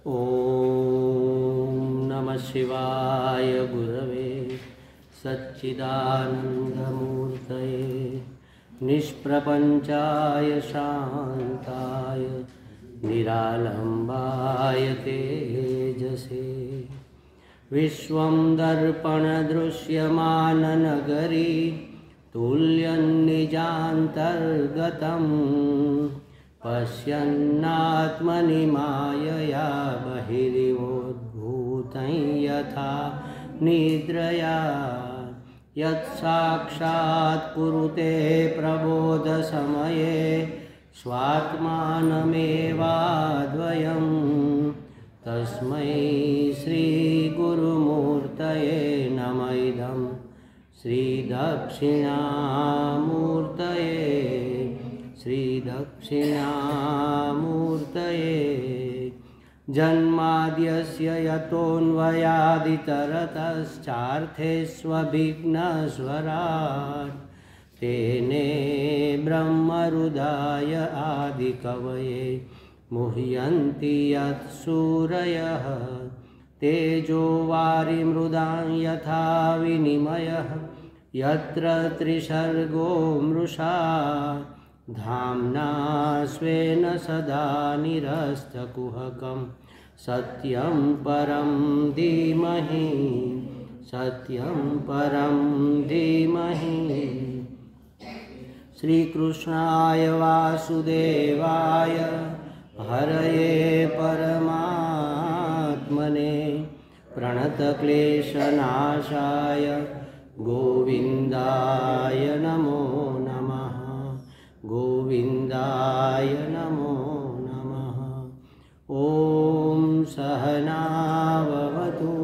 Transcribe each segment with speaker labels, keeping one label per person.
Speaker 1: ॐ नमः शिवाय गुरवे सच्चिदानन्दमूर्तये निष्प्रपञ्चाय शान्ताय निरालम्बाय तेजसे विश्वं दर्पणदृश्यमाननगरी तुल्यन्निजान्तर्गतम् पश्यन्नात्मनि मायया बहिरिवोद्भूतं यथा निद्रया यत्साक्षात् कुरुते प्रबोधसमये स्वात्मानमेवाद्वयं तस्मै श्रीगुरुमूर्तये नम इदं श्रीदक्षिणामूर्तये श्रीदक्षिणामूर्तये जन्माद्यस्य यतोऽन्वयादितरतश्चार्थेष्वभिघ्नस्वराट् तेने ब्रह्महृदाय आदिकवये मुह्यन्ति यत्सूरयः तेजो वारिमृदां यथा विनिमयः यत्र त्रिसर्गो मृषा धाम्ना स्वेन सदा निरस्तकुहकं सत्यं परं धीमहि सत्यं परं धीमहि। श्रीकृष्णाय वासुदेवाय हरये परमात्मने प्रणतक्लेशनाशाय गोविन्दाय नमो नमः गोविन्दाय नमो नमः। ॐ सहनाववतु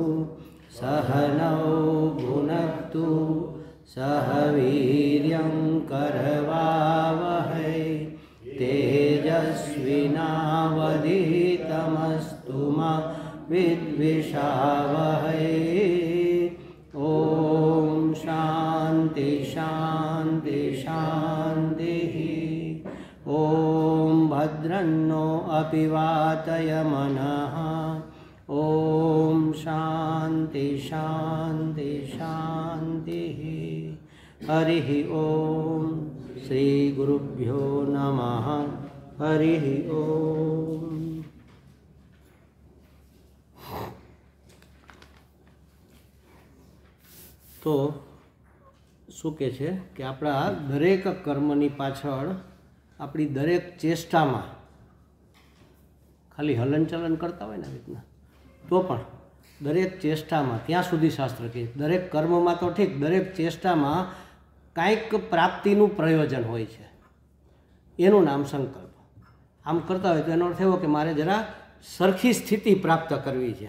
Speaker 1: सहनौ भुनक्तु सह वीर्यं करवावहै तेजस्विनावधीतमस्तु मा विद्विषावहै। ॐ शान्ति शान्ति शान्तिः। ॐ भद्रन्नो अपि वातय मनः। ॐ शान्ति शान्ति शान्तिः। हरिः ॐ श्रीगुरुभ्यो नमः। हरिः ॐ। तो શું કહે છે કે આપણા દરેક કર્મની પાછળ આપણી દરેક ચેષ્ટામાં ખાલી હલનચલન કરતા હોય ને રીતના તો પણ દરેક ચેષ્ટામાં ત્યાં સુધી શાસ્ત્ર કહે દરેક કર્મમાં તો ઠીક દરેક ચેષ્ટામાં કાંઈક પ્રાપ્તિનું પ્રયોજન હોય છે એનું નામ સંકલ્પ. આમ કરતા હોય તો એનો અર્થ એવો કે મારે જરા સરખી સ્થિતિ પ્રાપ્ત કરવી છે.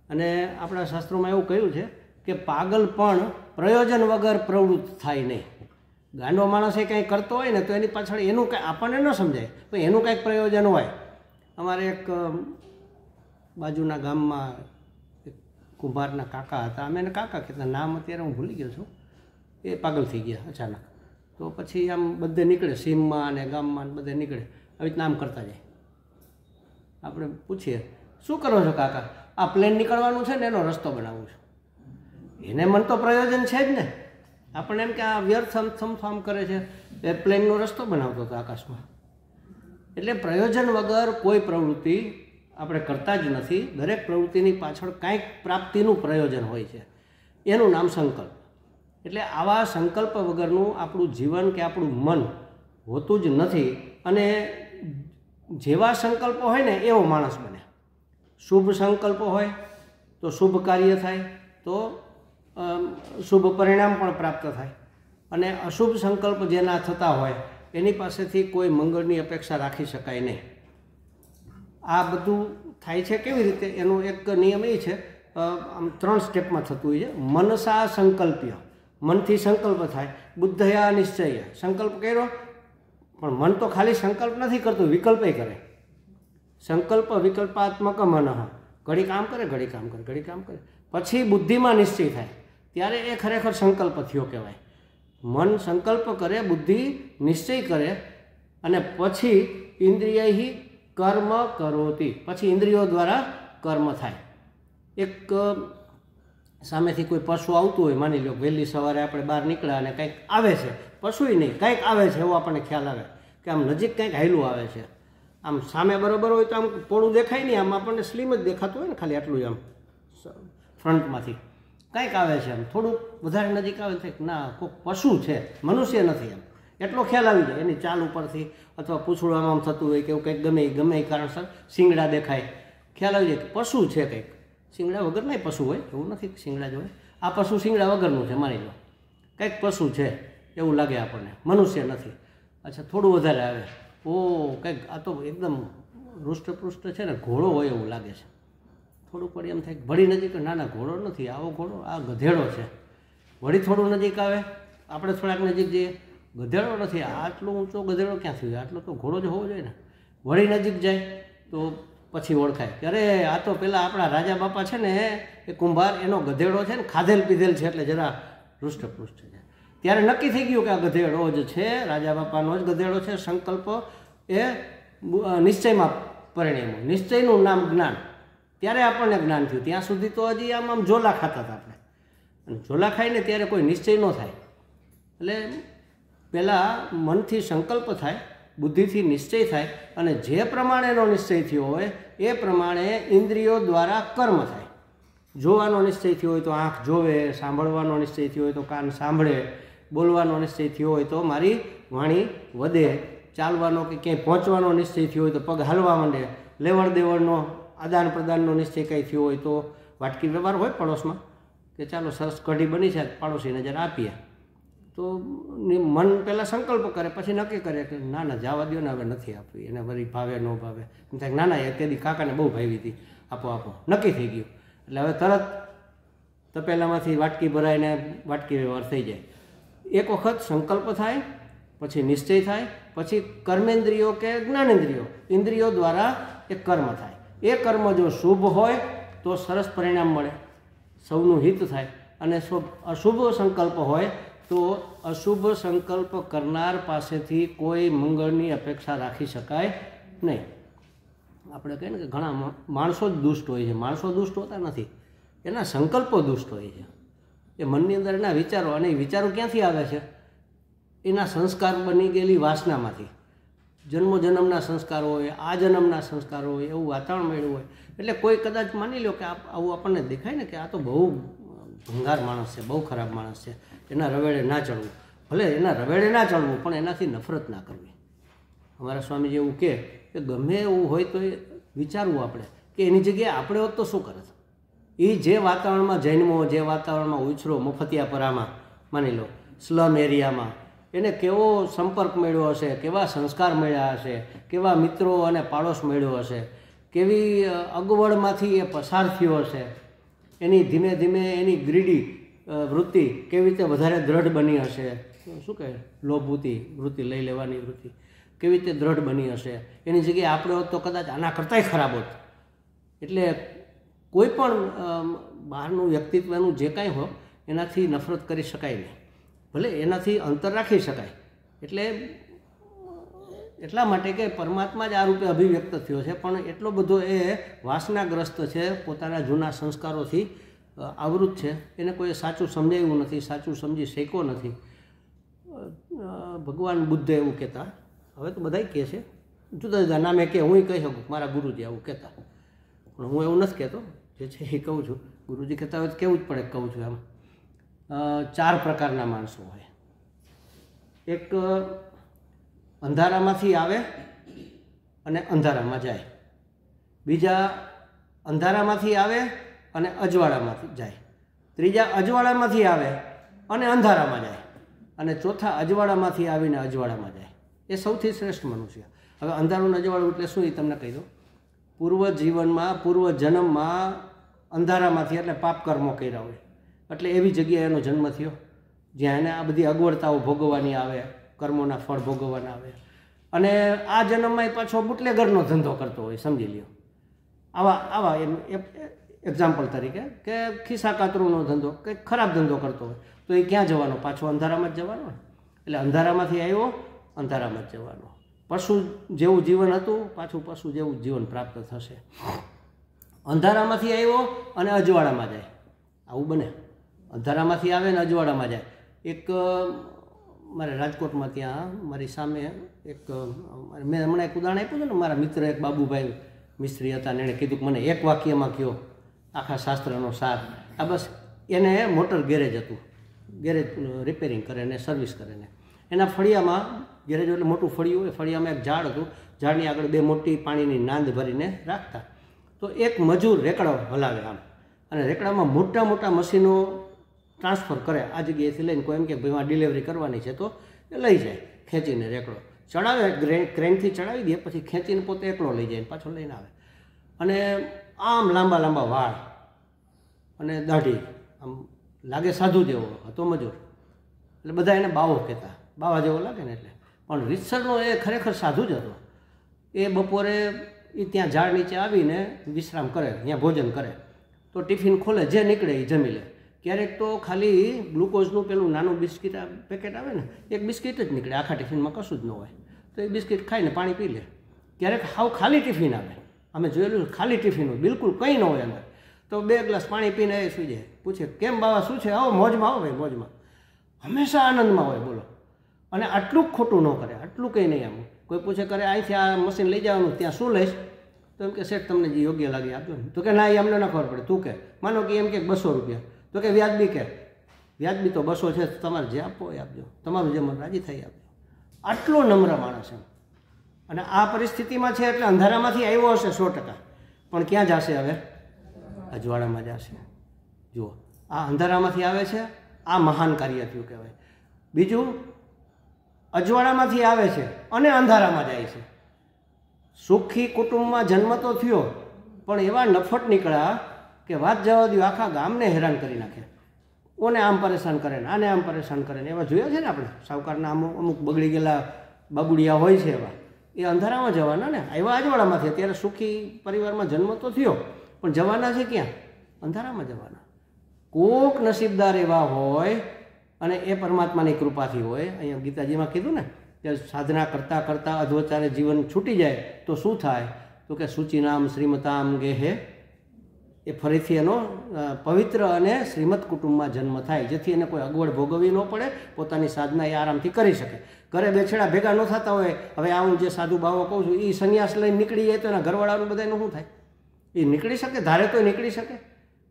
Speaker 1: અને આપણા શાસ્ત્રોમાં એવું કહ્યું છે કે પાગલ પણ પ્રયોજન વગર પ્રવૃત્ત થાય નહીં. ગાંડો માણસ એ કંઈ કરતો હોય ને તો એની પાછળ એનું કાંઈ આપણને ન સમજાય પણ એનું કાંઈક પ્રયોજન હોય. અમારે એક બાજુના ગામમાં એક કુંભારના કાકા હતા, અમે એને કાકા કહેતા, નામ અત્યારે હું ભૂલી ગયો છું. એ પાગલ થઈ ગયા અચાનક. તો પછી આમ બધે નીકળે, સીમમાં અને ગામમાં બધે નીકળે, આવી રીતના આમ કરતા જાય. આપણે પૂછીએ શું કરો છો કાકા? આ પ્લેન નીકળવાનું છે ને એનો રસ્તો બનાવું છું. એને મન તો પ્રયોજન છે જ ને. આપણને એમ કે આ વ્યર્થ આમ કરે છે. એરપ્લેનનો રસ્તો બનાવતો હતો આકાશમાં. એટલે પ્રયોજન વગર કોઈ પ્રવૃત્તિ આપણે કરતા જ નથી. દરેક પ્રવૃત્તિની પાછળ કાંઈક પ્રાપ્તિનું પ્રયોજન હોય છે, એનું નામ સંકલ્પ. એટલે આવા સંકલ્પ વગરનું આપણું જીવન કે આપણું મન હોતું જ નથી. અને જેવા સંકલ્પો હોય ને એવો માણસ બને. શુભ સંકલ્પો હોય તો શુભ કાર્ય થાય, તો શુભ પરિણામ પણ પ્રાપ્ત થાય. અને અશુભ સંકલ્પ જેના થતા હોય એની પાસેથી કોઈ મંગળની અપેક્ષા રાખી શકાય નહીં. આ બધું થાય છે કેવી રીતે? એનો એક નિયમ એ છે, આમ 3 સ્ટેપમાં થતું હોય છે. મનસા સંકલ્પ્ય, મનથી સંકલ્પ થાય. બુદ્ધયા નિશ્ચય, સંકલ્પ કર્યો પણ મન તો ખાલી સંકલ્પ નથી કરતું, વિકલ્પે કરે. સંકલ્પ વિકલ્પાત્મક મન, ઘડી કામ કરે ઘડી કામ કરે ઘડી કામ કરે, પછી બુદ્ધિમાં નિશ્ચય થાય ત્યારે એ ખરેખર સંકલ્પ થયો કહેવાય. મન સંકલ્પ કરે, બુદ્ધિ નિશ્ચય કરે, અને પછી ઇન્દ્રિયૈ કર્મ કરોતિ, પછી ઇન્દ્રિયો દ્વારા કર્મ થાય. એક સામેથી કોઈ પશુ આવતું હોય, માની લો વહેલી સવારે આપણે બહાર નીકળ્યા અને કંઈક આવે છે, પશુય નહીં કંઈક આવે છે એવો આપણને ખ્યાલ આવે કે આમ નજીક કંઈક હાયલું આવે છે. આમ સામે બરાબર હોય તો આમ પોળું દેખાય નહીં, આમ આપણને સ્લીમ જ દેખાતું હોય ને, ખાલી આટલું આમ ફ્રન્ટમાંથી કંઈક આવે છે, આમ થોડુંક વધારે નજીક આવે છે, ના કોઈક પશુ છે, મનુષ્ય નથી, એમ એટલો ખ્યાલ આવી જાય એની ચાલ ઉપરથી, અથવા પૂંછડું આમ થતું હોય કે એવું કંઈક ગમે એ કારણસર શિંગડા દેખાય, ખ્યાલ આવી જાય કે પશુ છે કંઈક. શિંગડા વગરના પશુ હોય, એવું નથી કે શિંગડા જ હોય, આ પશુ શિંગડા વગરનું છે, માની લો કંઈક પશુ છે એવું લાગે આપણને, મનુષ્ય નથી. અચ્છા, થોડું વધારે આવે, ઓ કંઈક આ તો એકદમ હૃષ્ટપૃષ્ટ છે ને, ઘોડો હોય એવું લાગે છે. થોડુંક વળી એમ થાય વળી નજીક, ના ઘોડો નથી, આવો ઘોડો, આ ગધેડો છે. વળી થોડું નજીક આવે, આપણે થોડાક નજીક જઈએ, ગધેડો નથી, આટલો ઊંચો ગધેડો ક્યાંથી હોય, આટલો તો ઘોડો જ હોવો જોઈએ ને. વળી નજીક જાય તો પછી ઓળખાય કે અરે આ તો પેલા આપણા રાજા બાપા છે ને એ કુંભાર, એનો ગધેડો છે ને, ખાધેલ પીધેલ છે એટલે જરા હૃષ્ટપૃષ્ટ છે. ત્યારે નક્કી થઈ ગયું કે આ ગધેડો જ છે, રાજા બાપાનો જ ગધેડો છે. સંકલ્પ એ નિશ્ચયમાં પરિણમ્યો, નિશ્ચયનું નામ જ્ઞાન. ત્યારે આપણને જ્ઞાન થયું. ત્યાં સુધી તો હજી આમ ઝોલા ખાતા હતા આપણે, અને ઝોલા ખાઈને ત્યારે કોઈ નિશ્ચય ન થાય. એટલે પહેલાં મનથી સંકલ્પ થાય, બુદ્ધિથી નિશ્ચય થાય, અને જે પ્રમાણેનો નિશ્ચય થયો હોય એ પ્રમાણે ઇન્દ્રિયો દ્વારા કર્મ થાય. જોવાનો નિશ્ચય થયો હોય તો આંખ જોવે, સાંભળવાનો નિશ્ચય થયો હોય તો કાન સાંભળે, બોલવાનો નિશ્ચય થયો હોય તો મારી વાણી વધે, ચાલવાનો કે ક્યાંય પહોંચવાનો નિશ્ચય થયો હોય તો પગ હાલવા માંડે, લેવડ દેવડનો આદાન પ્રદાનનો નિશ્ચય કંઈ થયો હોય તો વાટકી વ્યવહાર હોય પડોશમાં કે ચાલો સરસ કઢી બની છે, પાડોશીને જરા આપીએ, તો મન પહેલાં સંકલ્પ કરે, પછી નક્કી કરે કે ના જવા દો ને, હવે નથી આપવી, એને વળી ભાવે ન ભાવે. એમ થાય ના એ તેથી કાકાને બહુ ભાવી હતી, આપો નક્કી થઈ ગયું. એટલે હવે તરત તપેલામાંથી વાટકી ભરાઈને વાટકી વ્યવહાર થઈ જાય. એક વખત સંકલ્પ થાય, પછી નિશ્ચય થાય, પછી કર્મેન્દ્રિયો કે જ્ઞાનેન્દ્રિયો, ઇન્દ્રિયો દ્વારા એ કર્મ થાય. એ કર્મ જો શુભ હોય તો સરસ પરિણામ મળે, સૌનું હિત થાય, અને અશુભ સંકલ્પ હોય તો અશુભ સંકલ્પ કરનાર પાસેથી કોઈ મંગળની અપેક્ષા રાખી શકાય નહીં. આપણે કહીએ ને કે ઘણા માણસો જ દુષ્ટ હોય છે. માણસો દુષ્ટ હોતા નથી, એના સંકલ્પો દુષ્ટ હોય છે. એ મનની અંદર એના વિચારો, અને એ વિચારો ક્યાંથી આવે છે? એના સંસ્કાર બની ગયેલી વાસનામાંથી. જન્મના સંસ્કારો હોય, આ જન્મના સંસ્કારો હોય, એવું વાતાવરણ મળ્યું હોય. એટલે કોઈ કદાચ માની લો કે આવું આપણને દેખાય ને કે આ તો બહુ ભંગાર માણસ છે, બહુ ખરાબ માણસ છે, એના રવેડે ના ચડવું. ભલે એના રવેડે ના ચડવું, પણ એનાથી નફરત ના કરવી. અમારા સ્વામીજી એવું કે ગમે એવું હોય તો એ વિચારવું આપણે કે એની જગ્યાએ આપણે હોત તો શું કરત. એ જે વાતાવરણમાં જન્મો, જે વાતાવરણમાં ઉછરો, મફતિયાપરામાં માની લો સ્લમ એરિયામાં, એને કેવો સંપર્ક મળ્યો હશે, કેવા સંસ્કાર મળ્યા હશે, કેવા મિત્રો અને પાડોશ મળ્યો હશે, કેવી અગવડમાંથી એ પસાર થયો હશે, એની ધીમે ધીમે એની ગ્રીડી વૃત્તિ કેવી રીતે વધારે દ્રઢ બની હશે, શું કહે લોભવૃત્તિ, વૃત્તિ લઈ લેવાની વૃત્તિ કેવી રીતે દ્રઢ બની હશે. એની જગ્યાએ આપણે હોત તો કદાચ આના કરતાંય ખરાબ હોત. એટલે કોઈ પણ બહારનું વ્યક્તિત્વનું જે કાંઈ હોય એનાથી નફરત કરી શકાય નહીં, ભલે એનાથી અંતર રાખી શકાય. એટલે એટલા માટે કે પરમાત્મા જ આ રૂપે અભિવ્યક્ત થયો છે, પણ એટલો બધો એ વાસનાગ્રસ્ત છે, પોતાના જૂના સંસ્કારોથી આવૃત છે, એને કોઈ સાચું સમજાવ્યું નથી, સાચું સમજી શક્યો નથી. ભગવાન બુદ્ધ એવું કહેતા, હવે તો બધાય કહે છે જુદા જુદા નામે કે, હું કહી શકું મારા ગુરુજી આવું કહેતા, પણ હું એવું નથી કહેતો, જે છે એ કહું છું. ગુરુજી કહેતા હોય તો કહેવું જ પડે, કહું છું. એમ 4 પ્રકારના માણસો હોય. એક અંધારામાંથી આવે અને અંધારામાં જાય, બીજા અંધારામાંથી આવે અને અજવાળામાંથી જાય, ત્રીજા અજવાળામાંથી આવે અને અંધારામાં જાય, અને ચોથા અજવાળામાંથી આવીને અજવાળામાં જાય. એ સૌથી શ્રેષ્ઠ મનુષ્ય. હવે અંધારું અજવાળું એટલે શું એ તમને કહી દઉં. પૂર્વ જીવનમાં, પૂર્વ જન્મમાં અંધારામાંથી એટલે પાપ કર્મો કર્યા હોય, એટલે એવી જગ્યાએ એનો જન્મ થયો જ્યાં એને આ બધી અગવડતાઓ ભોગવવાની આવે, કર્મોના ફળ ભોગવવાના આવે. અને આ જન્મમાં પાછો બુટલેગરનો ધંધો કરતો હોય, સમજી લ્યો. આવા એક્ઝામ્પલ તરીકે કે ખિસ્સા કાતરુંનો ધંધો, કંઈક ખરાબ ધંધો કરતો હોય, તો એ ક્યાં જવાનો? પાછો અંધારામાં જ જવાનો. એટલે અંધારામાંથી આવ્યો, અંધારામાં જ જવાનો. પશુ જેવું જીવન હતું પાછું પશુ જેવું જીવન પ્રાપ્ત થશે. અંધારામાંથી આવ્યો અને અજવાળામાં જાય, આવું બને. અંધારામાંથી આવે ને અજવાળામાં જાય. એક મારે રાજકોટમાં ત્યાં મારી સામે એક મેં હમણાં એક ઉદાહરણ આપ્યું હતું ને, મારા મિત્ર એક બાબુભાઈ મિસ્ત્રી હતા ને એણે કીધું કે મને એક વાક્યમાં કહો આખા શાસ્ત્રનો સાર. આ બસ એને મોટર ગેરેજ હતું, ગેરેજ રિપેરિંગ કરે ને સર્વિસ કરે ને એના ફળિયામાં, ગેરેજ એટલે મોટું ફળિયું હોય, ફળિયામાં એક ઝાડ હતું, ઝાડની આગળ 2 મોટી પાણીની નાંદ ભરીને રાખતા. તો એક મજૂર રેકડો હલાવે આમ, અને રેકડામાં મોટા મોટા મશીનો ટ્રાન્સફર કરે. આ જગ્યાએથી લઈને કોઈ એમ કે ભાઈ ડિલિવરી કરવાની છે તો એ લઈ જાય ખેંચીને, રેકડો ચડાવે, ક્રેનથી ચડાવી દે, પછી ખેંચીને પોતે એકલો લઈ જાય, પાછો લઈને આવે. અને આમ લાંબા લાંબા વાળ અને દાઢી, આમ લાગે સાધુ જેવો હતો મજૂર, એટલે બધા એને બાવો કહેતા, બાવા જેવો લાગે ને એટલે. પણ રીતસરનો એ ખરેખર સાધુ જ હતો. એ બપોરે એ ત્યાં ઝાડ નીચે આવીને વિશ્રામ કરે, ત્યાં ભોજન કરે. તો ટિફિન ખોલે, જે નીકળે એ જમી લે. ક્યારેક તો ખાલી ગ્લુકોઝનું પેલું નાનું બિસ્કિટ પેકેટ આવે ને, એક બિસ્કિટ જ નીકળે, આખા ટિફિનમાં કશું જ ન હોય. તો એ બિસ્કિટ ખાઈને પાણી પી લે. ક્યારેક હાવ ખાલી ટિફિન આવે, અમે જોયેલું ખાલી ટિફિન હોય, બિલકુલ કંઈ ન હોય અંદર. તો 2 ગ્લાસ પાણી પીને એ સુઈ જાય. પૂછે કેમ બાવા શું છે? આવો મોજમાં, આવો ભાઈ મોજમાં, હંમેશા આનંદમાં હોય. બોલો. અને આટલું ખોટું ન કરે, આટલું કંઈ નહીં. આમ કોઈ પૂછે કરે અહીંથી આ મશીન લઈ જવાનું, ત્યાં શું લઈશ? તો એમ કે શેઠ તમને જે યોગ્ય લાગે આપજો ને. તો કે ના, એ અમને ન ખબર પડે, તું કે માનો કે એમ કે 200 રૂપિયા, તો કે વ્યાજબી, કે વ્યાજબી તો 200 છે, તમારે જે આપો એ આપજો, તમારું જે મન રાજી થાય આપજો. આટલો નમ્ર માણસ એમ. અને આ પરિસ્થિતિમાં છે એટલે અંધારામાંથી આવ્યો હશે 100%, પણ ક્યાં જશે હવે? અજવાળામાં જશે. જુઓ, આ અંધારામાંથી આવે છે, આ મહાન કાર્ય થયું કહેવાય. બીજું, અજવાળામાંથી આવે છે અને અંધારામાં જાય છે. સુખી કુટુંબમાં જન્મ તો થયો, પણ એવા નફટ નીકળ્યા કે વાત જવા દો, આખા ગામને હેરાન કરી નાખે. ઓને આમ પરેશાન કરે ને આને આમ પરેશાન કરે ને. એવા જોયા છે ને આપણે, સાવકારના અમુક બગડી ગયેલા બાબુડિયા હોય છે, એવા એ અંધારામાં જવાના ને. એવા અજવાળામાંથી. અત્યારે સુખી પરિવારમાં જન્મ તો થયો, પણ જવાના છે ક્યાં? અંધારામાં જવાના. કોક નસીબદાર એવા હોય, અને એ પરમાત્માની કૃપાથી હોય. અહીંયા ગીતાજીમાં કીધું ને કે સાધના કરતાં કરતાં અધવચારે જીવન છૂટી જાય તો શું થાય? તો કે સૂચિનામ શ્રીમતામ ગેહે, એ ફરીથી એનો પવિત્ર અને શ્રીમત કુટુંબમાં જન્મ થાય, જેથી એને કોઈ અગવડ ભોગવવી ન પડે, પોતાની સાધના એ આરામથી કરી શકે. ઘરે બેછેડા ભેગા ન થતા હોય. હવે આ હું જે સાધુ બાવો કહું છું, એ સંન્યાસ લઈને નીકળી જાય તો એના ઘરવાળાનું બધાનું શું થાય? એ નીકળી શકે, ધારે તો નીકળી શકે.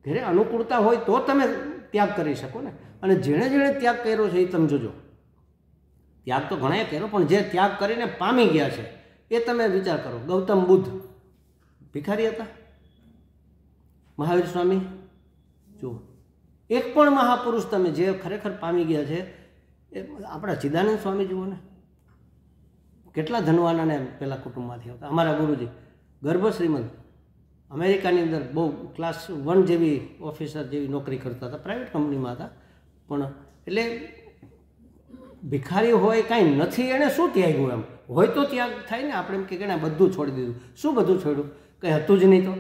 Speaker 1: ઘરે અનુકૂળતા હોય તો તમે ત્યાગ કરી શકો ને. અને જેણે જેણે ત્યાગ કર્યો છે એ તમે જોજો. ત્યાગ તો ઘણાએ કર્યો, પણ જે ત્યાગ કરીને પામી ગયા છે એ તમે વિચાર કરો. ગૌતમ બુદ્ધ ભિખારી હતા, મહાવીર સ્વામી, જુઓ, એક પણ મહાપુરુષ તમે જે ખરેખર પામી ગયા છે એ આપણા ચિદાનંદ સ્વામી જુઓ ને, કેટલા ધનવાનાને પેલા કુટુંબમાંથી આવતા. અમારા ગુરુજી ગર્ભ શ્રીમંત, અમેરિકાની અંદર બહુ ક્લાસ 1 જેવી ઓફિસર જેવી નોકરી કરતા હતા, પ્રાઇવેટ કંપનીમાં હતા. પણ એટલે ભિખારી હોય, કાંઈ નથી, એણે શું ત્યાગ્યું? એમ હોય તો ત્યાગ થાય ને. આપણે એમ કે એને બધું છોડી દીધું. શું બધું છોડ્યું? કંઈ હતું જ નહીં. તો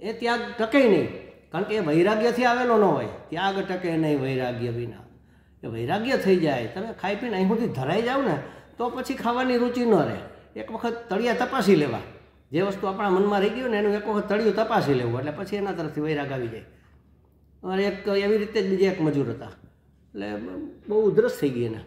Speaker 1: એ ત્યાગ ટકે નહીં, કારણ કે એ વૈરાગ્યથી આવેલો ન હોય. ત્યાગ ટકે નહીં વૈરાગ્ય વિના. એ વૈરાગ્ય થઈ જાય, તમે ખાઈ પીને અહીં સુધી ધરાઈ જાવ ને, તો પછી ખાવાની રુચિ ન રહે. એક વખત તળિયા તપાસી લેવા, જે વસ્તુ આપણા મનમાં રહી ગયું ને એનું એક વખત તળિયું તપાસી લેવું, એટલે પછી એના તરફથી વૈરાગ આવી જાય. અને એક એવી રીતે જ બીજા એક મજૂર હતા, એટલે બહુ ઉધરસ થઈ ગઈ એને.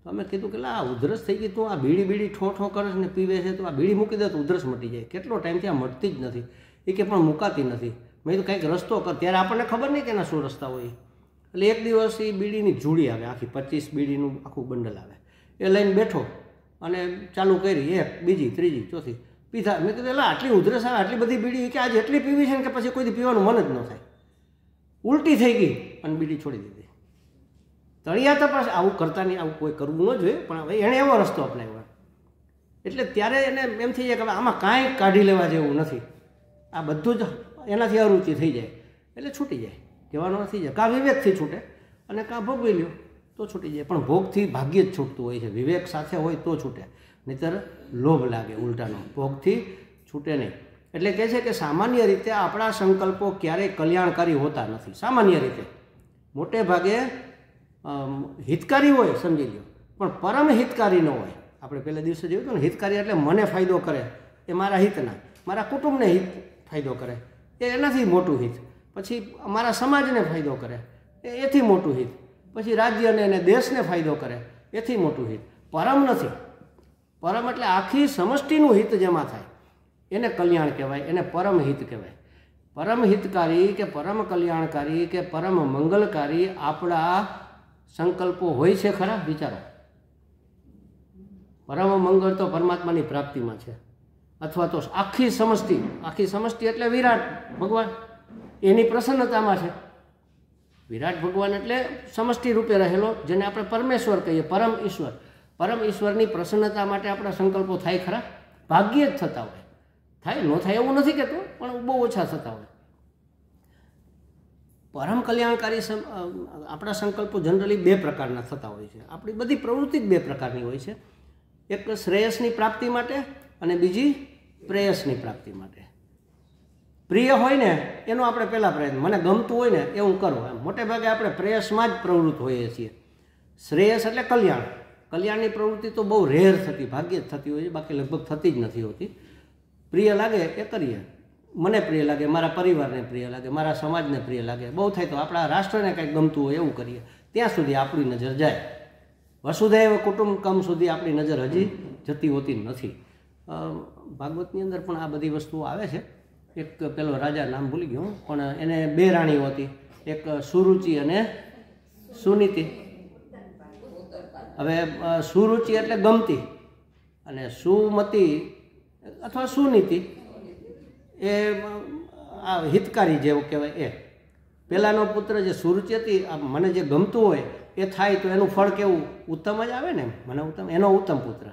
Speaker 1: તો અમે કીધું કે આ ઉધરસ થઈ ગઈ, તું આ બીડી ઠો ઠો કરે ને પીવે છે, તો આ બીડી મૂકી દે તો ઉધરસ મટી જાય. કેટલો ટાઈમ ત્યાં મળતી જ નથી. એ કે પણ મુકાતી નથી. મેં તો કંઈક રસ્તો કર. ત્યારે આપણને ખબર નહીં કે એના શું રસ્તા હોય. એટલે એક દિવસ એ બીડીની જોડી આવે, આખી 25 બીડીનું આખું બંડલ આવે. એ લઈને બેઠો અને ચાલુ કરી, 1, બીજી, ત્રીજી, ચોથી પીધા. મેં કીધું એટલે આટલી ઉધરસ આવે, આટલી બધી બીડી, કે આજે એટલી પીવી છે ને કે પછી કોઈથી પીવાનું મન જ ન થાય. ઉલટી થઈ ગઈ અને બીડી છોડી દીધી. તળિયા તપાસ આવું કરતા નહીં, આવું કોઈ કરવું ન જોઈએ, પણ હવે એણે એવો રસ્તો અપનાવ્યો. એટલે ત્યારે એને એમ થઈ જાય કે આમાં કાંઈ કાઢી લેવા જેવું નથી, આ બધું જ એનાથી અરુચિ થઈ જાય, એટલે છૂટી જાય. કહેવાનો નથી જાય, કાં વિવેકથી છૂટે અને કાં ભોગવી લ્યો તો છૂટી જાય. પણ ભોગથી ભાગ્ય જ છૂટતું હોય છે. વિવેક સાથે હોય તો છૂટે, નહીંતર લોભ લાગે ઉલટાનો. ભોગથી છૂટે નહીં. એટલે કહે છે કે સામાન્ય રીતે આપણા સંકલ્પો ક્યારેય કલ્યાણકારી હોતા નથી. સામાન્ય રીતે મોટે ભાગે હિતકારી હોય, સમજી લો, પણ પરમ હિતકારી ન હોય. આપણે પહેલા દિવસે જોયું હતું ને, હિતકારી એટલે મને ફાયદો કરે, એ મારા હિતના, મારા કુટુંબને હિત ફાયદો કરે એ એનાથી મોટું હિત, પછી મારા સમાજને ફાયદો કરે એથી મોટું હિત, પછી રાજ્યને અને દેશને ફાયદો કરે એથી મોટું હિત. પરમ નથી. પરમ એટલે આખી સમષ્ટિનું હિત જેમાં થાય એને કલ્યાણ કહેવાય, એને પરમ હિત કહેવાય. પરમ હિતકારી કે પરમ કલ્યાણકારી કે પરમ મંગલકારી આપણા સંકલ્પો હોય છે ખરા? વિચારો. પરમ મંગળ તો પરમાત્માની પ્રાપ્તિમાં છે, અથવા તો આખી સમષ્ટિ એટલે વિરાટ ભગવાન એની પ્રસન્નતામાં છે. વિરાટ ભગવાન એટલે સમષ્ટિ રૂપે રહેલો, જેને આપણે પરમેશ્વર કહીએ, પરમ ઈશ્વર. પરમ ઈશ્વરની પ્રસન્નતા માટે આપણા સંકલ્પો થાય ખરા? ભાગ્યે જ થતા હોય. થાય ન થાય એવું નથી કહેતો, પણ બહુ ઓછા થતા હોય. પરમ કલ્યાણકારી આપણા સંકલ્પો જનરલી બે પ્રકારના થતા હોય છે. આપણી બધી પ્રવૃત્તિ જ બે પ્રકારની હોય છે. એક શ્રેયસની પ્રાપ્તિ માટે અને બીજી પ્રેયસની પ્રાપ્તિ માટે. પ્રિય હોય ને એનો આપણે પહેલાં પ્રયત્ન, મને ગમતું હોય ને એ હું કરું. એમ મોટે ભાગે આપણે પ્રેયસમાં જ પ્રવૃત્ત હોઈએ છીએ. શ્રેયસ એટલે કલ્યાણ. કલ્યાણની પ્રવૃત્તિ તો બહુ રેર થતી, ભાગ્યે જ થતી હોય છે, બાકી લગભગ થતી જ નથી હોતી. પ્રિય લાગે એ કરીએ. મને પ્રિય લાગે, મારા પરિવારને પ્રિય લાગે, મારા સમાજને પ્રિય લાગે, બહુ થાય તો આપણા રાષ્ટ્રને કંઈક ગમતું હોય એવું કરીએ. ત્યાં સુધી આપણી નજર જાય. વસુધૈવ કુટુંબકમ સુધી આપણી નજર હજી જતી હોતી નથી. ભાગવતની અંદર પણ આ બધી વસ્તુઓ આવે છે. એક પેલો રાજા નામ ભૂલી ગયો, પણ એને બે રાણીઓ હતી, એક સુરુચિ અને સુનીતિ. હવે સુરુચિ એટલે ગમતી અને સુમતી અથવા સુનીતિ એ આ હિતકારી જેવું કહેવાય. એ પહેલાંનો પુત્ર જે સુરુચિ હતી, મને જે ગમતું હોય એ થાય તો એનું ફળ કેવું ઉત્તમ જ આવે ને, મને ઉત્તમ, એનો ઉત્તમ પુત્ર.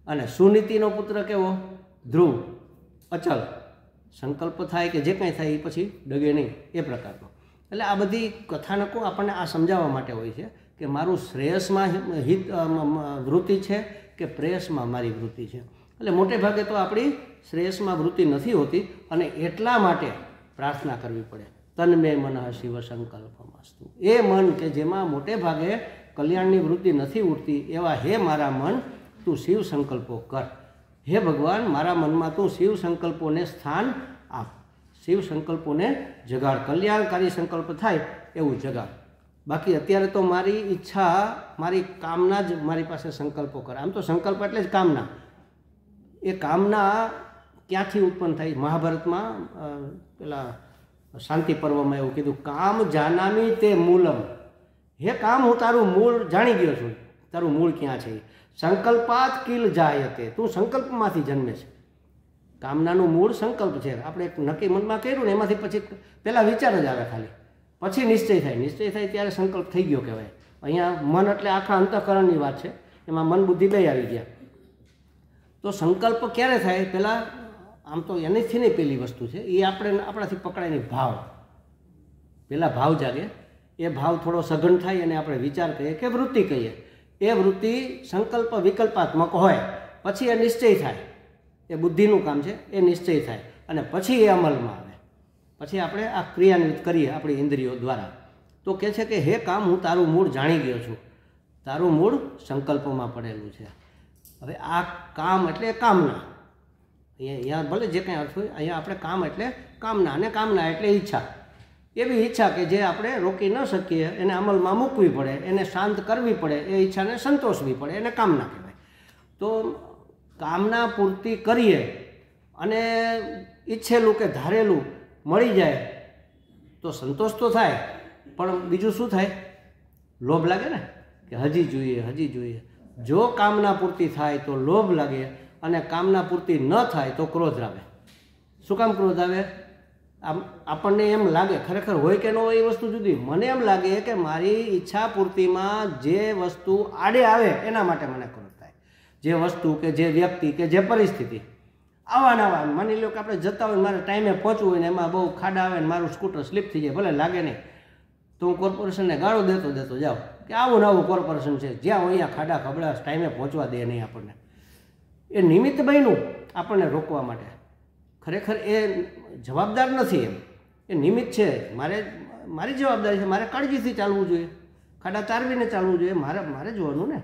Speaker 1: અને સુનીતિનો પુત્ર કેવો? ધ્રુવ, અચલ, સંકલ્પ થાય કે જે કાંઈ થાય એ પછી ડગે નહીં, એ પ્રકારનો. એટલે આ બધી કથાનકો આપણને આ સમજાવવા માટે હોય છે કે મારું શ્રેયસમાં હિત વૃત્તિ છે કે પ્રેયસમાં મારી વૃત્તિ છે. એટલે મોટે ભાગે તો આપણી શ્રેયસમાં વૃત્તિ નથી હોતી, અને એટલા માટે પ્રાર્થના કરવી પડે, તન્મે મનઃ શિવ સંકલ્પમસ્તુ. એ મન કે જેમાં મોટે ભાગે કલ્યાણની વૃત્તિ નથી ઉઠતી, એવા હે મારા મન, તું શિવ સંકલ્પો કર. હે ભગવાન, મારા મનમાં તું શિવ સંકલ્પોને સ્થાન આપ, શિવ સંકલ્પોને જગાડ, કલ્યાણકારી સંકલ્પ થાય એવું જગાડ. બાકી અત્યારે તો મારી ઈચ્છા, મારી કામના જ મારી પાસે સંકલ્પો કરે. આમ તો સંકલ્પ એટલે જ કામના. એ કામના ક્યાંથી ઉત્પન્ન થાય? મહાભારતમાં પેલા શાંતિ પર્વમાં એવું કીધું, કામ જાનામી તે મૂલમ. હે કામ, હું તારું મૂળ જાણી ગયો છું, તારું મૂળ ક્યાં છે. સંકલ્પાત કિલ જાયતે, તું સંકલ્પમાંથી જન્મે છે. કામનાનું મૂળ સંકલ્પ છે. આપણે એક નક્કી મનમાં કર્યું ને એમાંથી પછી પહેલાં વિચાર જ આવે ખાલી, પછી નિશ્ચય થાય. નિશ્ચય થાય ત્યારે સંકલ્પ થઈ ગયો કહેવાય. અહીંયા મન એટલે આખા અંતઃકરણની વાત છે, એમાં મન બુદ્ધિ બે આવી ગયા. તો સંકલ્પ ક્યારે થાય? પહેલાં આમ તો એનીથી નહીં, પહેલી વસ્તુ છે એ આપણાથી પકડાય નહીં, ભાવ. પહેલાં ભાવ જાગે, એ ભાવ થોડો સઘન થાય અને આપણે વિચાર કહીએ કે વૃત્તિ કહીએ. એ વૃત્તિ સંકલ્પ વિકલ્પાત્મક હોય, પછી એ નિશ્ચય થાય. એ બુદ્ધિનું કામ છે, એ નિશ્ચય થાય અને પછી એ અમલમાં આવે. પછી આપણે આ ક્રિયાન્વિત કરીએ આપણી ઇન્દ્રિયો દ્વારા. તો કહે છે કે હે કામ, હું તારું મૂળ જાણી ગયો છું, તારું મૂળ સંકલ્પમાં પડેલું છે. હવે આ કામ એટલે કામના, અહીંયા ભલે જે કંઈ અર્થ હોય, અહીંયા આપણે કામ એટલે કામના, અને કામના એટલે ઈચ્છા. એવી ઈચ્છા કે જે આપણે રોકી ન શકીએ, એને અમલમાં મૂકવી પડે, એને શાંત કરવી પડે, એ ઈચ્છાને સંતોષવી પડે, એને કામના કહેવાય. તો કામના પૂર્તિ કરીએ અને ઈચ્છેલું કે ધારેલું મળી જાય તો સંતોષ તો થાય, પણ બીજું શું થાય? લોભ લાગે ને, કે હજી જોઈએ, હજી જોઈએ. જો કામના પૂર્તિ થાય તો લોભ લાગે, અને કામના પૂર્તિ ન થાય તો ક્રોધ આવે. શું કામ ક્રોધ આવે? આપણને એમ લાગે, ખરેખર હોય કે ન હોય એ વસ્તુ જુદી. મને એમ લાગે કે મારી ઈચ્છા પૂર્તિમાં જે વસ્તુ આડે આવે એના માટે મને ક્રોધ થાય. જે વસ્તુ કે જે વ્યક્તિ કે જે પરિસ્થિતિ આવા નવા, માની લો કે આપણે જતા હોય, મારે ટાઈમે પહોંચવું હોય ને એમાં બહુ ખાડા આવે ને મારું સ્કૂટર સ્લીપ થઈ જાય, ભલે લાગે નહીં તો હું કોર્પોરેશનને ગાળો દેતો જાઉં કે આવું ને આવું કોર્પોરેશન છે, જ્યાં હોય અહીંયા ખાડા ખબડા ટાઈમે પહોંચવા દે નહીં આપણને. એ નિમિત્ત બન્યું આપણને રોકવા માટે. ખરેખર એ જવાબદાર નથી, એમ એ નિમિત્ત છે. મારી જવાબદારી છે, મારે કાળજીથી ચાલવું જોઈએ, ખાડા તારવીને ચાલવું જોઈએ, મારે જોવાનું ને.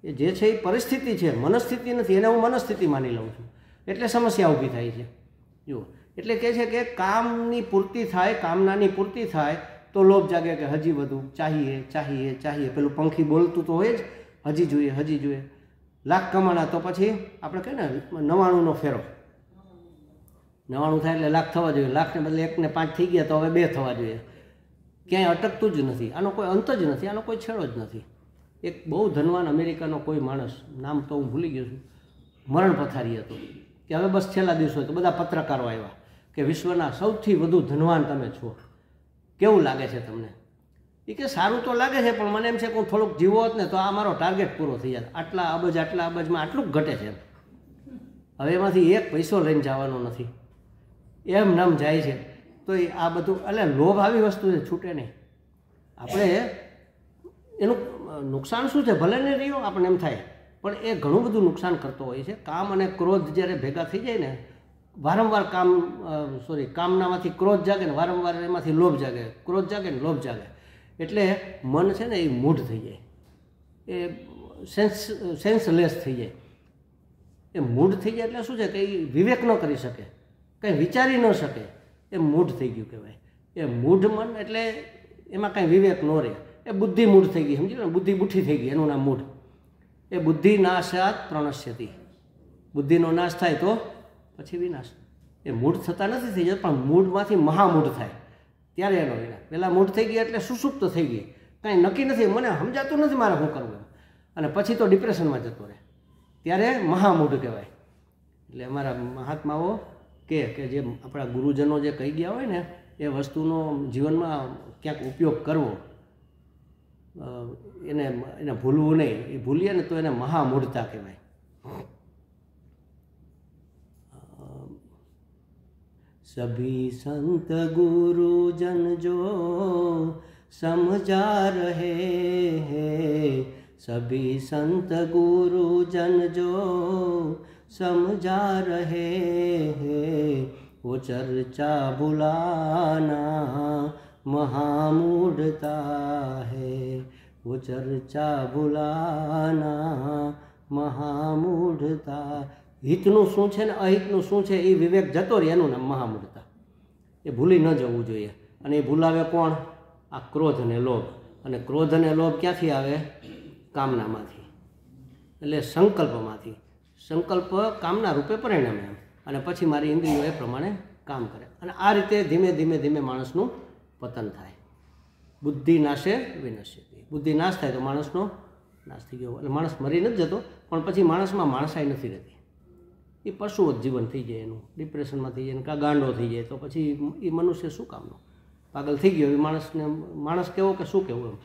Speaker 1: એ જે છે એ પરિસ્થિતિ છે, મનસ્થિતિ નથી. એને હું મનસ્થિતિ માની લઉં છું, એટલે સમસ્યા ઊભી થાય છે. જુઓ, એટલે કહે છે કે કામની પૂર્તિ થાય, કામનાની પૂર્તિ થાય તો લોભ જાગે કે હજી વધુ ચાહીએ ચાહીએ ચાહીએ. પેલું પંખી બોલતું તો હોય જ, હજી જોઈએ હજી જોઈએ. લાખ કમાણા તો પછી આપણે કહીએ ને 99નો ફેરો, 99 થાય એટલે લાખ થવા જોઈએ. લાખને બદલે 1 ને 5 થઈ ગયા તો હવે 2 થવા જોઈએ. ક્યાંય અટકતું જ નથી. આનો કોઈ અંત જ નથી, આનો કોઈ છેડો જ નથી. એક બહુ ધનવાન અમેરિકાનો કોઈ માણસ, નામ તો હું ભૂલી ગયો છું, મરણ પથારી હતો કે હવે બસ છેલ્લા દિવસો તો બધા પત્રકારો આવ્યા કે વિશ્વના સૌથી વધુ ધનવાન તમે છો, કેવું લાગે છે તમને? એ કે સારું તો લાગે છે, પણ મને એમ છે કે હું થોડુંક જીવો હોત ને તો આ મારો ટાર્ગેટ પૂરો થઈ જાય. આટલા અબજમાં આટલું ઘટે છે. હવે એમાંથી 1 પૈસો લઈને જવાનો નથી, એમ નામ જાય છે. તો એ આ બધું એટલે લોભ આવી વસ્તુ છે, છૂટે નહીં. આપણે એનું નુકસાન શું છે ભલે નહીં રહ્યો આપણને એમ થાય, પણ એ ઘણું બધું નુકસાન કરતો હોય છે. કામ અને ક્રોધ જ્યારે ભેગા થઈ જાય ને, વારંવાર કામનામાંથી ક્રોધ જાગે ને વારંવાર એમાંથી લોભ જાગે, ક્રોધ જાગે ને લોભ જાગે, એટલે મન છે ને એ મૂઢ થઈ જાય, એ સેન્સલેસ થઈ જાય. એ મૂઢ થઈ જાય એટલે શું છે કે એ વિવેક ન કરી શકે, કંઈ વિચારી ન શકે, એ મૂઢ થઈ ગયું કહેવાય. એ મૂઢ મન એટલે એમાં કાંઈ વિવેક ન રહે, એ બુદ્ધિ મૂઢ થઈ ગઈ. સમજી લો ને, બુદ્ધિ બુઠ્ઠી થઈ ગઈ, એનું નામ મૂઢ. એ બુદ્ધિ નાશાત પ્રણશ્યતિ, બુદ્ધિનો નાશ થાય તો પછી વિનાશ. એ મૂઢ થતા નથી થઈ જતા, પણ મૂઢમાંથી મહામૂઢ થાય ત્યારે એનો વિનાશ. પહેલાં મૂઢ થઈ ગઈ એટલે સુસુપ્ત થઈ ગઈ, કાંઈ નક્કી નથી, મને સમજાતું નથી મારે શું કરવું એમ, અને પછી તો ડિપ્રેશનમાં જતો રહે, ત્યારે મહામૂઢ કહેવાય. એટલે અમારા મહાત્માઓ કે જે આપણા ગુરુજનો જે કહી ગયા હોય ને, એ વસ્તુનો જીવનમાં ક્યાંક ઉપયોગ કરવો, એને ભૂલવું નહીં. એ ભૂલીએ ને તો એને મહામૂઢતા કહેવાય. સભી સંત ગુરુજન જો સમજા રહે હૈ, સભી સંત ગુરુજન જો समझा रहे हैं, वो चर्चा भुलाना महामूढ़ता है, वो चर्चा भुलाना મહામૂઢતા. હિતનું શું છે ને અહિતનું શું છે એ વિવેક જતો રહે, એનું નામ મહામૂઢતા. એ ભૂલી ન જવું જોઈએ. અને એ ભૂલાવે કોણ? આ ક્રોધ અને લોભ. અને ક્રોધ અને લોભ ક્યાંથી આવે? કામનામાંથી, એટલે સંકલ્પમાંથી. સંકલ્પ કામના રૂપે પરિણમે એમ, અને પછી મારી ઇન્દ્રિયો એ પ્રમાણે કામ કરે, અને આ રીતે ધીમે ધીમે ધીમે માણસનું પતન થાય. બુદ્ધિ નાશે વિનશ્યતિ. બુદ્ધિ નાશ થાય તો માણસનો નાશ થઈ ગયો. એટલે માણસ મરી નથી જતો, પણ પછી માણસમાં માણસાઈ નથી રહેતી. એ પશુઓ જ જીવન થઈ જાય એનું, ડિપ્રેશનમાં થઈ જાય, કાં ગાંડો થઈ જાય, તો પછી એ મનુષ્ય શું કામનો? પાગલ થઈ ગયો. એ માણસને માણસ કેવો કે શું કહેવું એમ.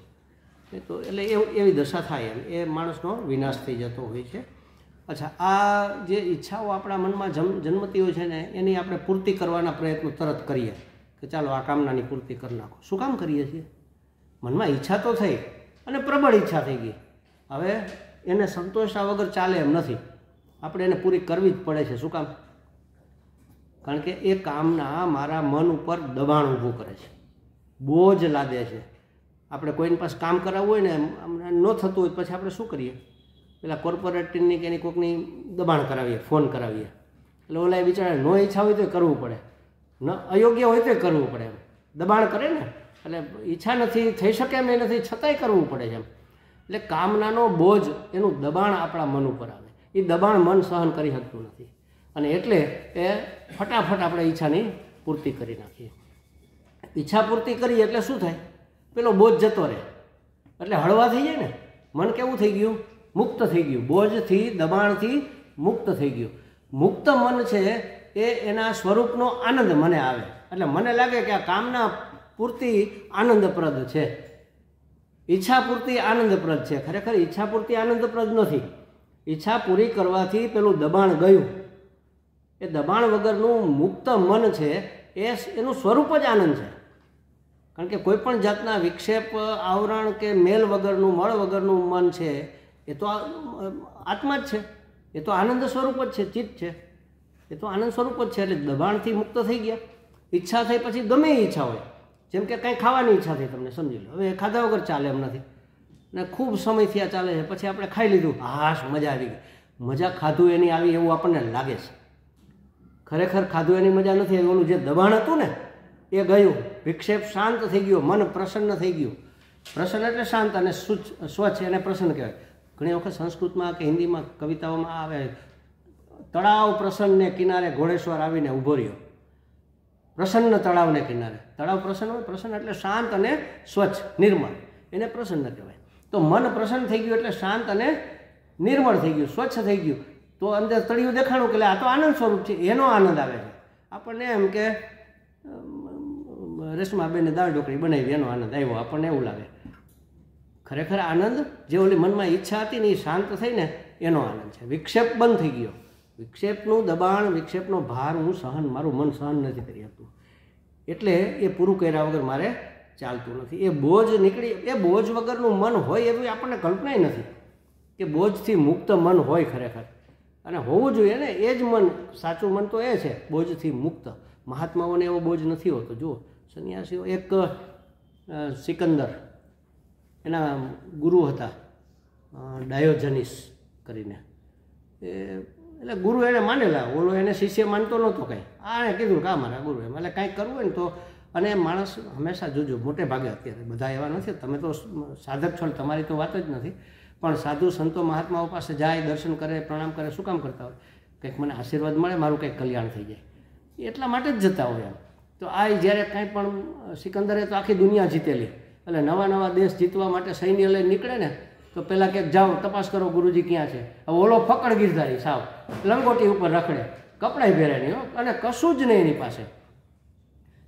Speaker 1: તો એટલે એવી દશા થાય એમ, એ માણસનો વિનાશ થઈ જતો હોય છે. અચ્છા, આ જે ઈચ્છાઓ આપણા મનમાં જન્મતી હોય છે ને, એની આપણે પૂર્તિ કરવાના પ્રયત્નો તરત કરીએ કે ચાલો આ કામનાની પૂર્તિ કરી નાખો. શું કામ કરીએ છીએ? મનમાં ઈચ્છા તો થઈ, અને પ્રબળ ઈચ્છા થઈ ગઈ. હવે એને સંતોષા વગર ચાલે એમ નથી, આપણે એને પૂરી કરવી જ પડે છે. શું કામ? કારણ કે એ કામના મારા મન ઉપર દબાણ ઊભું કરે છે, બોજ લાદે છે. આપણે કોઈની પાસે કામ કરાવવું હોય ને, ન થતું હોય પછી આપણે શું કરીએ? પેલા કોર્પોરેટની કે એની કોઈકની દબાણ કરાવીએ, ફોન કરાવીએ. એટલે ઓલા બિચારા ન ઈચ્છા હોય તો કરવું પડે, ન અયોગ્ય હોય તો કરવું પડે. એમ દબાણ કરે ને, એટલે ઈચ્છા નથી, થઈ શકે એમ એ નથી, છતાંય કરવું પડે છે એમ. એટલે કામનાનો બોજ, એનું દબાણ આપણા મન ઉપર આવે. એ દબાણ મન સહન કરી શકતું નથી, અને એટલે એ ફટાફટ આપણે ઈચ્છાની પૂર્તિ કરી નાખીએ. ઈચ્છા પૂર્તિ કરીએ એટલે શું થાય? પેલો બોજ જતો રહે, એટલે હળવા થઈ જાય ને. મન કેવું થઈ ગયું? મુક્ત થઈ ગયું. બોજથી, દબાણથી મુક્ત થઈ ગયું. મુક્ત મન છે એ એના સ્વરૂપનો આનંદ મને આવે. એટલે મને લાગે કે આ કામના પૂર્તિ આનંદપ્રદ છે, ઈચ્છા પૂર્તિ આનંદપ્રદ છે. ખરેખર ઈચ્છા પૂર્તિ આનંદપ્રદ નથી. ઈચ્છા પૂરી કરવાથી પેલું દબાણ ગયું. એ દબાણ વગરનું મુક્ત મન છે, એનું સ્વરૂપ જ આનંદ છે. કારણ કે કોઈ પણ જાતના વિક્ષેપ, આવરણ કે મેલ વગરનું, મળ વગરનું મન છે, એ તો આત્મા જ છે. એ તો આનંદ સ્વરૂપ જ છે, ચિત્ત છે. એ તો આનંદ સ્વરૂપ જ છે. એટલે દબાણથી મુક્ત થઈ ગયા. ઈચ્છા થઈ પછી ગમે એ ઈચ્છા હોય, જેમ કે કંઈ ખાવાની ઈચ્છા થઈ, તમને સમજી લો. હવે ખાધા વગર ચાલે એમ નથી. ને ખૂબ સમયથી આ ચાલે છે, પછી આપણે ખાઈ લીધું, હાશ મજા આવી ગઈ. મજા ખાધું એની આવી એવું આપણને લાગે છે. ખરેખર ખાધું એની મજા નથી આવી. ઓલું જે દબાણ હતું ને એ ગયું, વિક્ષેપ શાંત થઈ ગયો, મન પ્રસન્ન થઈ ગયું. પ્રસન્ન એટલે શાંત અને સ્વચ્છ, એને પ્રસન્ન કહેવાય. ઘણી વખત સંસ્કૃતમાં કે હિન્દીમાં કવિતાઓમાં આવે, તળાવ પ્રસન્નને કિનારે ઘોડેશ્વર આવીને ઊભો રહ્યો. પ્રસન્ન તળાવને કિનારે, તળાવ પ્રસન્ન હોય, પ્રસન્ન એટલે શાંત અને સ્વચ્છ નિર્મળ, એને પ્રસન્ન કહેવાય. તો મન પ્રસન્ન થઈ ગયું એટલે શાંત અને નિર્મળ થઈ ગયું, સ્વચ્છ થઈ ગયું. તો અંદર તળિયું દેખાણું કે આ તો આનંદ સ્વરૂપ છે, એનો આનંદ આવે છે આપણને. એમ કે રેશમાબેને દાળ ઢોકળી બનાવી એનો આનંદ આવ્યો, આપણને એવું લાગે. ખરેખર આનંદ જે ઓલી મનમાં ઈચ્છા હતી ને એ શાંત થઈને એનો આનંદ છે. વિક્ષેપ બંધ થઈ ગયો. વિક્ષેપનું દબાણ, વિક્ષેપનો ભાર મારું મન સહન નથી કરી શકતું. એટલે એ પૂરું કર્યા વગર મારે ચાલતું નથી. એ બોજ નીકળી, એ બોજ વગરનું મન હોય એવી આપણને કલ્પના નથી કે બોજથી મુક્ત મન હોય ખરેખર. અને હોવું જોઈએ ને, એ જ મન, સાચું મન તો એ છે બોજથી મુક્ત. મહાત્માઓને એવો બોજ નથી હોતો. જુઓ, સંન્યાસીઓ, એક સિકંદર એના ગુરુ હતા ડાયોજનિસ કરીને. એટલે ગુરુ એને માનેલા, ઓલો એને શિષ્ય માનતો નહોતો કંઈ. આને કીધું કે આ મારા ગુરુ એમ, એટલે કાંઈક કરવું હોય ને તો. અને માણસ હંમેશા જોજો, મોટે ભાગે અત્યારે બધા એવા નથી, તમે તો સાધક છો, તમારી તો વાત જ નથી, પણ સાધુ સંતો મહાત્માઓ પાસે જાય, દર્શન કરે, પ્રણામ કરે. શું કામ કરતા હોય? કંઈક મને આશીર્વાદ મળે, મારું કંઈક કલ્યાણ થઈ જાય, એટલા માટે જ જતા હોય એમ. તો આ જ્યારે કાંઈ પણ સિકંદરે તો આખી દુનિયા જીતેલી, એટલે નવા નવા દેશ જીતવા માટે સૈન્ય લઈને નીકળે ને તો પહેલાં ક્યાંક જાઓ, તપાસ કરો ગુરુજી ક્યાં છે. હવે ઓલો ફકડ ગીરધારી સાવ લંગોટી ઉપર રખડે, કપડાં પહેરે નહીં, અને કશું જ નહીં એની પાસે.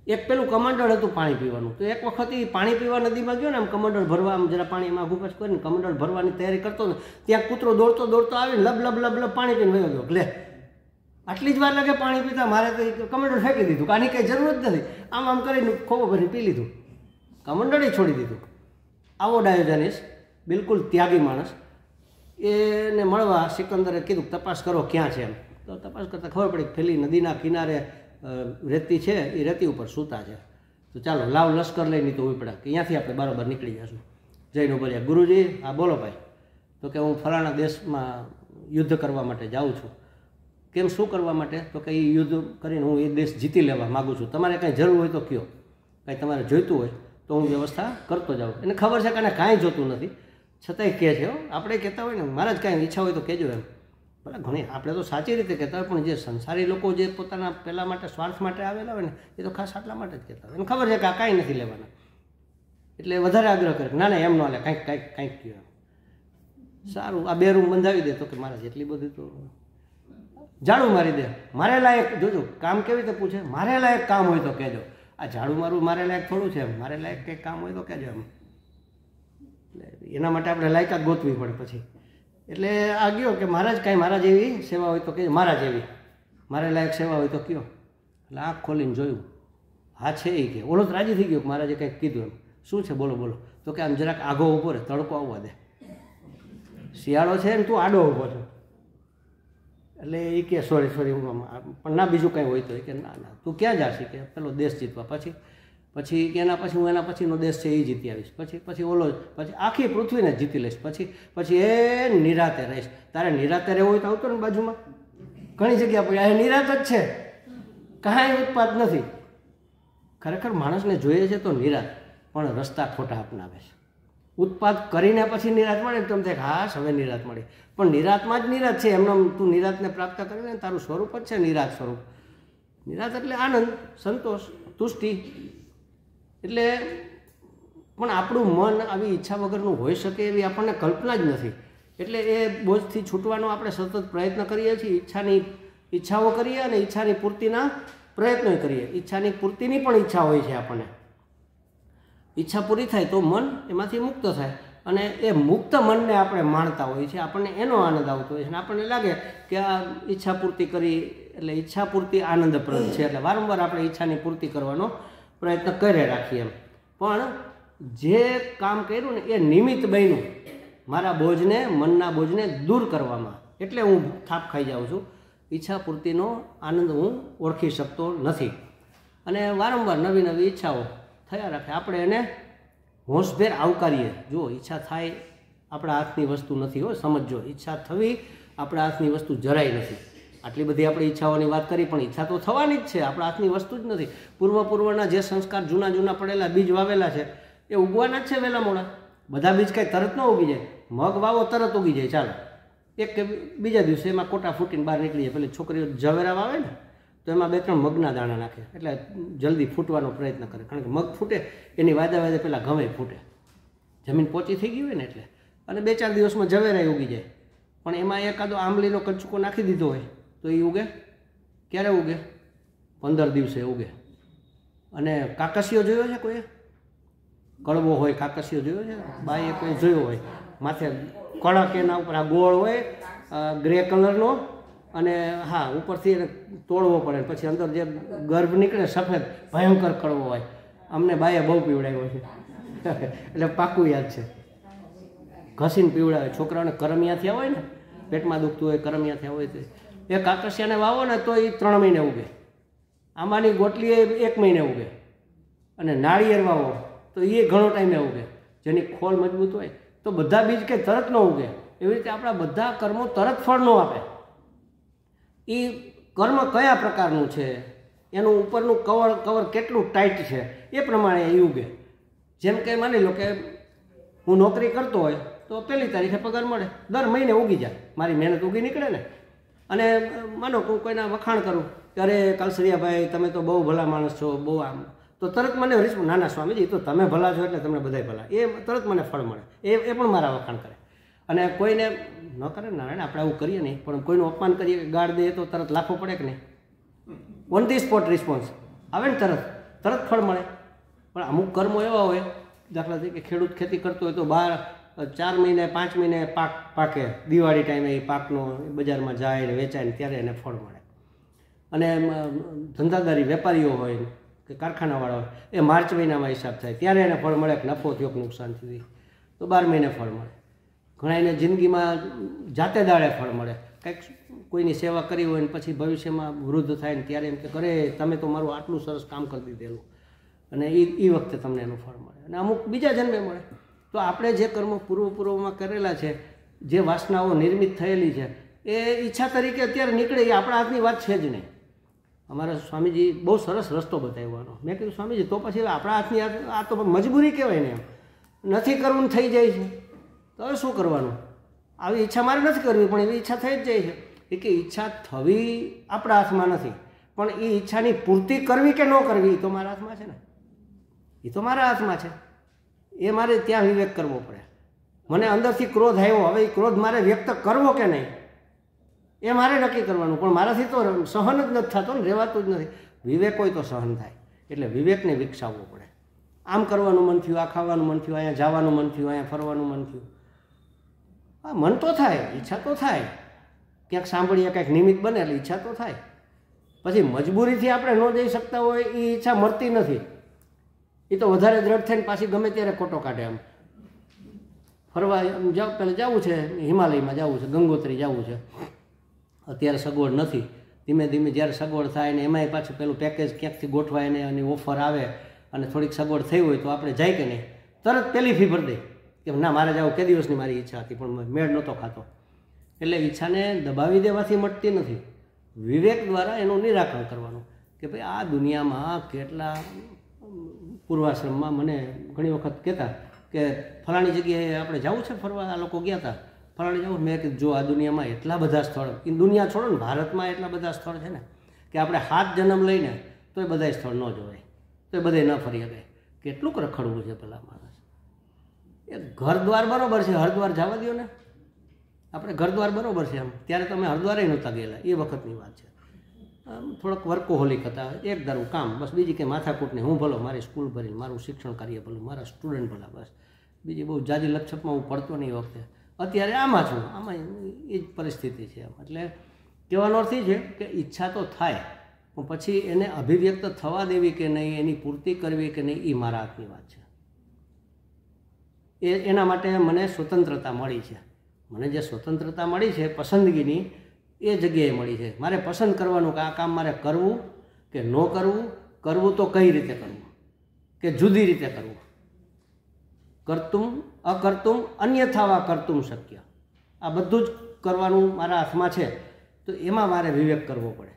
Speaker 1: એક પેલું કમંડળ હતું પાણી પીવાનું, તો એક વખત એ પાણી પીવા નદીમાં ગયો ને, આમ કમંડળ ભરવા, આમ જરા પાણીમાં ઘૂપસ કરીને કમંડળ ભરવાની તૈયારી કરતો ને, ત્યાં કૂતરો દોડતો દોડતો આવીને લબ લબ લબ લબ પાણી પીને વયો ગયો. લે, આટલી જ વાર લાગે પાણી પીતા, મારે તો કમંડળ ફેંકી દીધું, આની કંઈ જરૂર જ નથી. આમ આમ કરીને ખોબો ભરી પી લીધું, કમંડળ છોડી દીધું. આવો ડાયોજનિસ, બિલકુલ ત્યાગી માણસ. એને મળવા સિકંદરે કીધું તપાસ કરો ક્યાં છે એમ. તો તપાસ કરતાં ખબર પડી પેલી નદીના કિનારે રેતી છે, એ રેતી ઉપર સૂતા છે. તો ચાલો લાવ લશ્કર લઈને તો ઉપડ્યા કે અહીંયાથી આપણે બરાબર નીકળી જશું. જઈને બોલ્યા, ગુરુજી હા બોલો ભાઈ. તો કે હું ફલાણા દેશમાં યુદ્ધ કરવા માટે જાઉં છું. કેમ, શું કરવા માટે? તો કે એ યુદ્ધ કરીને હું એ દેશ જીતી લેવા માગું છું. તમારે કાંઈ જરૂર હોય તો કયો, કાંઈ તમારે જોઈતું હોય તો હું વ્યવસ્થા કરતો જાઉં. એને ખબર છે કે એને કાંઈ જોતું નથી, છતાંય કહે છે. આપણે કહેતા હોય ને, મારા જ કાંઈ ઈચ્છા હોય તો કહેજો એમ. ભલે ઘણી આપણે તો સાચી રીતે કહેતા હોય, પણ જે સંસારી લોકો જે પોતાના પહેલાં માટે સ્વાર્થ માટે આવેલા હોય ને, એ તો ખાસ આટલા માટે જ કહેતા હોય. એને ખબર છે કે આ કાંઈ નથી લેવાના, એટલે વધારે આગ્રહ કરે ના ના એમ ન લે, કાંઈક કાંઈક કાંઈક કહ્યું એમ. સારું, આ 2 રૂમ બંધાવી દે. તો કે મારા જેટલી બધી તો ઝાડુ મારી દે. મારે લાયક, જોજો કામ કેવી રીતે પૂછે, મારે લાયક કામ હોય તો કહેજો. આ ઝાડુ મારું મારે લાયક થોડું છે એમ, મારે લાયક કંઈક કામ હોય તો કહેજો એમ. એના માટે આપણે લાયકાત ગોતવી પડે પછી. એટલે આ ગયો કે મહારાજ કાંઈ મારા જેવી સેવા હોય તો કહેજો, મારા જેવી મારે લાયક સેવા હોય તો કયો. એટલે આંખ ખોલીને જોયું, હા છે એ કે. ઓલો તો રાજી થઈ ગયો કે મહારાજે કંઈક કીધું એમ. શું છે બોલો બોલો. તો કે આમ જરાક આઘો ઊભો રહે, તડકો આવવા દે, શિયાળો છે ને તું આડો ઊભો છો. એટલે એ કે સોરી હું પણ ના બીજું કંઈ હોય તો એ કે ના ના તું ક્યાં જાશી કે પેલો દેશ જીતવા. પછી એના પછી હું એના પછીનો દેશ છે એ જીતી આવીશ. પછી ઓલો, પછી આખી પૃથ્વીને જીતી લઈશ. પછી એ નિરાતે રહીશ. તારે નિરાતે રહેવું હોય તો આવતો ને બાજુમાં ઘણી જગ્યા પડી, આ નિરાત જ છે, કાંઈ ઉત્પાદ નથી. ખરેખર માણસને જોઈએ છે તો નિરાત, પણ રસ્તા ખોટા અપનાવે છે. ઉત્પાદ કરીને પછી નિરાત મળે તો એમ થાય કે હા હવે નિરાત મળી, પણ નિરાતમાં જ નિરાત છે. એમનો તું નિરાતને પ્રાપ્ત કરીને તારું સ્વરૂપ જ છે નિરાત સ્વરૂપ. નિરાત એટલે આનંદ, સંતોષ, તુષ્ટિ. એટલે પણ આપણું મન આવી ઈચ્છા વગરનું હોઈ શકે એવી આપણને કલ્પના જ નથી. એટલે એ બોજથી છૂટવાનો આપણે સતત પ્રયત્ન કરીએ છીએ. ઈચ્છાઓ કરીએ અને ઈચ્છાની પૂર્તિના પ્રયત્નો કરીએ. ઈચ્છાની પૂર્તિની પણ ઈચ્છા હોય છે આપણને. ઈચ્છા પૂરી થાય તો મન એમાંથી મુક્ત થાય, અને એ મુક્ત મનને આપણે માણતા હોઈએ છીએ. આપણને એનો આનંદ આવતો હોય છે, અને આપણને લાગે કે આ ઈચ્છા પૂર્તિ કરી એટલે ઈચ્છા પૂર્તિ આનંદપ્રદ છે. એટલે વારંવાર આપણે ઈચ્છાની પૂર્તિ કરવાનો પ્રયત્ન કરે રાખીએ એમ. પણ જે કામ કર્યું ને એ નિમિત્ત બન્યું મારા બોજને, મનના બોજને દૂર કરવામાં. એટલે હું થાપ ખાઈ જાઉં છું. ઈચ્છા પૂર્તિનો આનંદ હું ઓળખી શકતો નથી, અને વારંવાર નવી નવી ઈચ્છાઓ થયા રાખે. આપણે એને હોંશભેર આવકારીએ. જો ઈચ્છા થાય આપણા હાથની વસ્તુ નથી. હો, સમજજો, ઈચ્છા થવી આપણા હાથની વસ્તુ જરાય નથી. આટલી બધી આપણે ઈચ્છાઓની વાત કરી, પણ ઈચ્છા તો થવાની જ છે, આપણા હાથની વસ્તુ જ નથી. પૂર્વના જે સંસ્કાર જૂના પડેલા બીજ વાવેલા છે એ ઉગવાના જ છે વહેલા મોડા. બધા બીજ કાંઈ તરત ન ઉગી જાય. મગ વાવો તરત ઉગી જાય, ચાલો, એક કે બીજા દિવસે એમાં કોટા ફૂટીને બહાર નીકળી જાય. પેલી છોકરીઓ જવેરા વાવે ને તો એમાં 2-3 મગના દાણા નાખે એટલે જલ્દી ફૂટવાનો પ્રયત્ન કરે, કારણ કે મગ ફૂટે એની વાદે પહેલાં ઘઉં ફૂટે, જમીન પોચી થઈ ગઈ હોય ને એટલે. અને 2-4 દિવસમાં જવેરાય ઉગી જાય. પણ એમાં એકાદો આંબલીનો કચુકો નાખી દીધો હોય તો એ ઉગે. ક્યારે ઉગે? 15 દિવસે ઉગે. અને કાકસિયો જોયો છે કોઈએ? કડવો હોય કાકસિયો જોયો છે? બાઈએ કોઈ જોયો હોય? માથે કડક એના ઉપર આ ગોળ હોય ગ્રે કલરનો, અને હા ઉપરથી એને તોડવો પડે, પછી અંદર જે ગર્ભ નીકળે સફેદ ભયંકર કડવો હોય. અમને બાઈએ બહુ પીવડાવ્યો છે એટલે પાકું યાદ છે. ઘસીને પીવડાવે. છોકરાઓને કરમિયા થયા હોય ને, પેટમાં દુખતું હોય, કરમિયા થયા હોય, તો એ કાકસિયાને વાવો ને તો એ 3 મહિને ઉગે. આંબાની ગોટલી એ 1 મહિને ઉગે. અને નાળિયેર વાવો તો એ ઘણો ટાઈમે ઉગે, જેની ખોલ મજબૂત હોય. તો બધા બીજ કંઈ તરત ન ઉગે. એવી રીતે આપણા બધા કર્મો તરત ફળ ન આપે. એ કર્મ કયા પ્રકારનું છે, એનું ઉપરનું કવર કેટલું ટાઈટ છે એ પ્રમાણે એ ઉગે. જેમ કે માની લો કે હું નોકરી કરતો હોય તો 1લી તારીખે પગાર મળે, દર મહિને ઉગી જાય, મારી મહેનત ઉગી નીકળે ને. અને માનો કે હું કોઈના વખાણ કરું કે અરે કાલસરિયાભાઈ તમે તો બહુ ભલા માણસ છો, બહુ આમ, તો તરત મને રિસ્પોન્સ, ના સ્વામીજી તો તમે ભલા છો એટલે તમને બધાય ભલા, એ તરત મને ફળ મળે. એ પણ મારા વખાણ કરે. અને કોઈને ન કરે નારાયણ, આપણે આવું કરીએ નહીં, પણ કોઈનું અપમાન કરીએ, ગાળ દઈએ તો તરત લાફો પડે કે નહીં? ઓન ધી સ્પોટ રિસ્પોન્સ આવે ને, તરત ફળ મળે. પણ અમુક કર્મો એવા હોય, દાખલા તરીકે ખેડૂત ખેતી કરતો હોય તો 4 મહિને 5 મહિને પાક પાકે, દિવાળી ટાઈમે એ પાકનો બજારમાં જાય ને વેચાય ને ત્યારે એને ફળ મળે. અને ધંધાદારી વેપારીઓ હોય કે કારખાનાવાળા હોય, એ માર્ચ મહિનામાં હિસાબ થાય ત્યારે એને ફળ મળે કે નફો થયો કે નુકસાન થયું, તો 12 મહિને ફળ મળે. ઘણા એને જિંદગીમાં જાતે દાડે ફળ મળે. કંઈક કોઈની સેવા કરી હોય ને પછી ભવિષ્યમાં વૃદ્ધ થાય ને ત્યારે એમ કે કરે તમે તો મારું આટલું સરસ કામ કરી દીધેલું, અને એ વખતે તમને એનું ફળ મળે. અને અમુક બીજા જન્મે મળે. તો આપણે જે કર્મો પૂર્વમાં કરેલા છે, જે વાસનાઓ નિર્મિત થયેલી છે, એ ઈચ્છા તરીકે અત્યારે નીકળે એ આપણા હાથની વાત છે જ નહીં. અમારા સ્વામીજી બહુ સરસ રસ્તો બતાવ્યો. મેં કીધું સ્વામીજી તો પછી આપણા હાથની આ તો મજબૂરી કહેવાય ને, એમ નથી કરવું થઈ જાય છે, તો હવે શું કરવાનું? આવી ઈચ્છા મારે નથી કરવી પણ એવી ઈચ્છા થઈ જ જાય છે. એ કે ઈચ્છા થવી આપણા હાથમાં નથી, પણ એ ઈચ્છાની પૂર્તિ કરવી કે ન કરવી એ તો મારા હાથમાં છે ને. એ તો મારા હાથમાં છે. એ મારે ત્યાં વિવેક કરવો પડે. મને અંદરથી ક્રોધ આવ્યો, હવે એ ક્રોધ મારે વ્યક્ત કરવો કે નહીં એ મારે નક્કી કરવાનું. પણ મારાથી તો સહન જ નથી થતો ને, રહેવાતું જ નથી. વિવેક હોય તો સહન થાય. એટલે વિવેકને વિકસાવવો પડે. આમ કરવાનું મન થયું, આ ખાવાનું મન થયું, અહીંયા જવાનું મન થયું, અહીંયા ફરવાનું મન થયું. હા, મન તો થાય, ઈચ્છા તો થાય. ક્યાંક સાંભળીએ કંઈક નિમિત્ત બને એટલે ઈચ્છા તો થાય. પછી મજબૂરીથી આપણે ન જઈ શકતા હોય એ ઈચ્છા મળતી નથી. એ તો વધારે દ્રઢ થઈને પાછી ગમે ત્યારે ખોટો કાઢે. આમ ફરવા જાવ, પહેલાં જવું છે હિમાલયમાં જવું છે, ગંગોત્રી જવું છે, અત્યારે સગવડ નથી. ધીમે ધીમે જ્યારે સગવડ થાય ને એમાંય પાછું પેલું પેકેજ ક્યાંકથી ગોઠવાય ને અને ઓફર આવે અને થોડીક સગવડ થઈ હોય તો આપણે જાય કે નહીં, તરત પહેલી ફી ભરી દે કે ના મારે જવું, કે દિવસની મારી ઈચ્છા હતી પણ મેળ નહોતો ખાતો. એટલે ઈચ્છાને દબાવી દેવાથી મટતી નથી. વિવેક દ્વારા એનું નિરાકરણ કરવાનું કે ભાઈ આ દુનિયામાં કેટલા પૂર્વાશ્રમમાં મને ઘણી વખત કહેતા કે ફલાણી જગ્યાએ આપણે જવું છે ફરવા, આ લોકો ગયા હતા ફલાણી જવું. મેં કીધું જો આ દુનિયામાં એટલા બધા સ્થળ, એ દુનિયા છોડો ને, ભારતમાં એટલા બધા સ્થળ છે ને કે આપણે 7 જન્મ લઈને તો એ બધા સ્થળ ન જોવાય, તો એ બધે ન ફરી શકે. કેટલુંક રખડવું છે પેલા માણસ. એ ઘર દ્વાર બરાબર છે, હરદ્વાર જવા દો ને, આપણે ઘર દ્વાર બરાબર છે. આમ ત્યારે તમે હરદ્વારે નહોતા ગયેલા, એ વખતની વાત છે. થોડોક વર્કોહોલિક હતા, એક ધારું કામ, બસ બીજી કંઈ માથાકૂટ નહીં. હું ભલો મારી સ્કૂલ ભરી, મારું શિક્ષણ કાર્ય ભલું, મારા સ્ટુડન્ટ ભલા, બસ બીજી બહુ જાજી લપછપમાં હું પડતો નહીં એ વખતે. અત્યારે આમાં છું, આમાં એ જ પરિસ્થિતિ છે. એટલે કહેવાનો અર્થ એ છે કે ઈચ્છા તો થાય પણ પછી એને અભિવ્યક્ત થવા દેવી કે નહીં, એની પૂર્તિ કરવી કે નહીં, એ મારા હાથની વાત છે. એના માટે મને સ્વતંત્રતા મળી છે. મને જે સ્વતંત્રતા મળી છે પસંદગીની, એ જગ્યાએ મળી છે. મારે પસંદ કરવાનું કે આ કામ મારે કરવું કે ન કરવું, કરવું તો કઈ રીતે કરવું કે જુદી રીતે કરવું. કર્તુમ અકર્તુમ અન્યથા વા કર્તુમ શક્ય. આ બધું જ કરવાનું મારા હાથમાં છે. તો એમાં મારે વિવેક કરવો પડે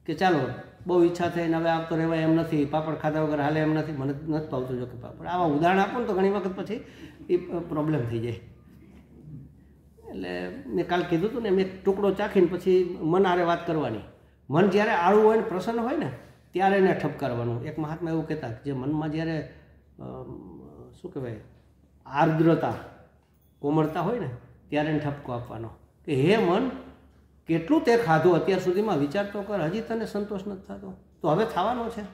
Speaker 1: કે ચાલો બહુ ઈચ્છા થઈને હવે આવતો રહેવાય એમ નથી, પાપડ ખાધા વગર હાલે એમ નથી, મને નથી ભાવતું જો કે પાપડ. આવા ઉદાહરણ આપો ને તો ઘણી વખત પછી એ પ્રોબ્લેમ થઈ જાય. એટલે મેં કાલ કીધું હતું ને, મેં એક ટુકડો ચાખીને પછી મન આરે વાત કરવાની. મન જ્યારે આળું હોય ને પ્રસન્ન હોય ને ત્યારે એને ઠપકારવાનું. એક મહાત્મા એવું કહેતા કે જે મનમાં જ્યારે શું કહેવાય આર્દ્રતા કોમળતા હોય ને ત્યારે એને ઠપકો આપવાનો કે હે મન, કેટલું તે ખાધું અત્યાર સુધીમાં, વિચાર તો કર, હજી તને સંતોષ નથી થતો, તો હવે થવાનો છે.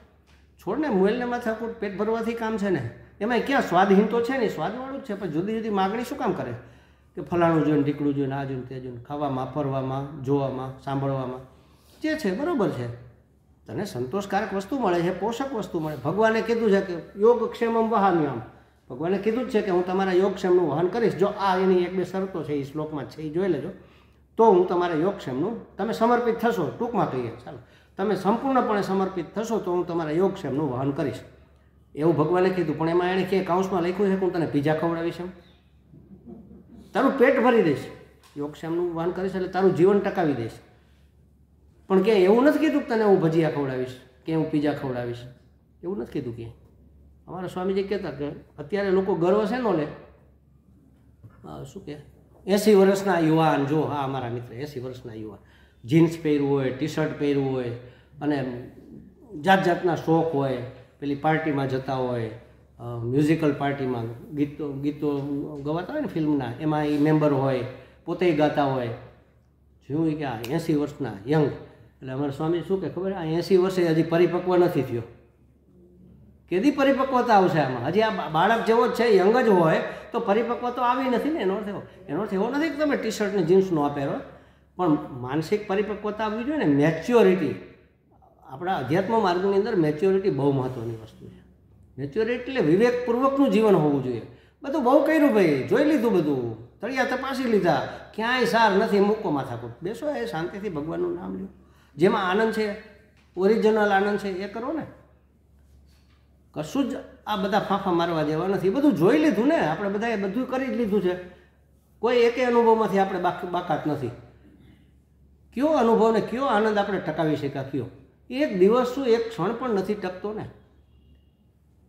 Speaker 1: છોડને મોલને માથાકૂટ, પેટ ભરવાથી કામ છે ને. એમાં ક્યાં સ્વાદહીન તો છે નહીં, સ્વાદવાળું જ છે, પણ જુદી જુદી માગણી શું કામ કરે કે ફલાણું જોઈને ઢીકડું જોઈને આ જોઈને તે જોઈને, ખાવામાં, ફરવામાં, જોવામાં, સાંભળવામાં જે છે બરાબર છે. તને સંતોષકારક વસ્તુ મળે છે, પોષક વસ્તુ મળે. ભગવાને કીધું છે કે યોગક્ષેમમ વહામ્યામ. ભગવાને કીધું જ છે કે હું તમારા યોગક્ષેમનું વહન કરીશ. જો આ એની એક બે શરતો છે, એ શ્લોકમાં છે, એ જોઈ લેજો. તો હું તમારા યોગક્ષેમનું, તમે સમર્પિત થશો, ટૂંકમાં કહીએ ચાલો, તમે સંપૂર્ણપણે સમર્પિત થશો તો હું તમારા યોગક્ષેમનું વહન કરીશ. એવું ભગવાને કીધું. પણ એમાં એણે ક્યાંય કાઉન્સમાં લખ્યું છે કે હું તને પીઝા ખવડાવીશ, એમ તારું પેટ ભરી દઈશ, યોગક્ષેમનું વહન કરીશ એટલે તારું જીવન ટકાવી દઈશ. પણ ક્યાંય એવું નથી કીધું કે તને હું ભજીયા ખવડાવીશ કે હું પીઝા ખવડાવીશ, એવું નથી કીધું ક્યાંય. અમારા સ્વામીજી કહેતા કે અત્યારે લોકો ગર્વ છે નો લે, શું કહે 80 વર્ષના યુવાન, જો હા અમારા મિત્ર 80 વર્ષના યુવાન, જીન્સ પહેરવું હોય, ટી શર્ટ પહેરવું હોય અને જાત જાતના શોખ હોય, પેલી પાર્ટીમાં જતા હોય, મ્યુઝિકલ પાર્ટીમાં ગીતો ગવાતા હોય ને ફિલ્મના, એમાં એ મેમ્બર હોય, પોતે ગાતા હોય. જોયું કે આ 80 વર્ષના યંગ, એટલે અમારા સ્વામી શું કે ખબર, આ 80 વર્ષે હજી પરિપક્વ નથી થયો. કેદી પરિપક્વતા આવશે આમાં? હજી આ બાળક જેવો જ છે, યંગ જ હોય તો પરિપક્વ તો આવી નથી ને. એનો અર્થ એવો નથી કે તમે ટી શર્ટ ને જીન્સ નો પહેરો, પણ માનસિક પરિપક્વતા આવવી જોઈએ ને, મેચ્યોરિટી. આપણા અધ્યાત્મ માર્ગની અંદર મેચ્યોરિટી બહુ મહત્વની વસ્તુ છે. મેચ્યોરિટી એટલે વિવેકપૂર્વકનું જીવન હોવું જોઈએ. બધું બહુ કર્યું ભાઈ, જોઈ લીધું, બધું તળિયા તપાસી લીધા, ક્યાંય સાર નથી, મૂકો માથાકૂટ, બેસો એ શાંતિથી ભગવાનનું નામ લ્યો. જેમાં આનંદ છે, ઓરિજિનલ આનંદ છે એ કરો ને. કશું જ આ બધા ફાંફા મારવા જેવા નથી. બધું જોઈ લીધું ને આપણે, બધાએ બધું કરી જ લીધું છે. કોઈ એકે અનુભવમાંથી આપણે બાકાત નથી. કયો અનુભવ ને કયો આનંદ આપણે ટકાવી શક્યા? કયો એક દિવસ શું, એક ક્ષણ પણ નથી ટકતો ને.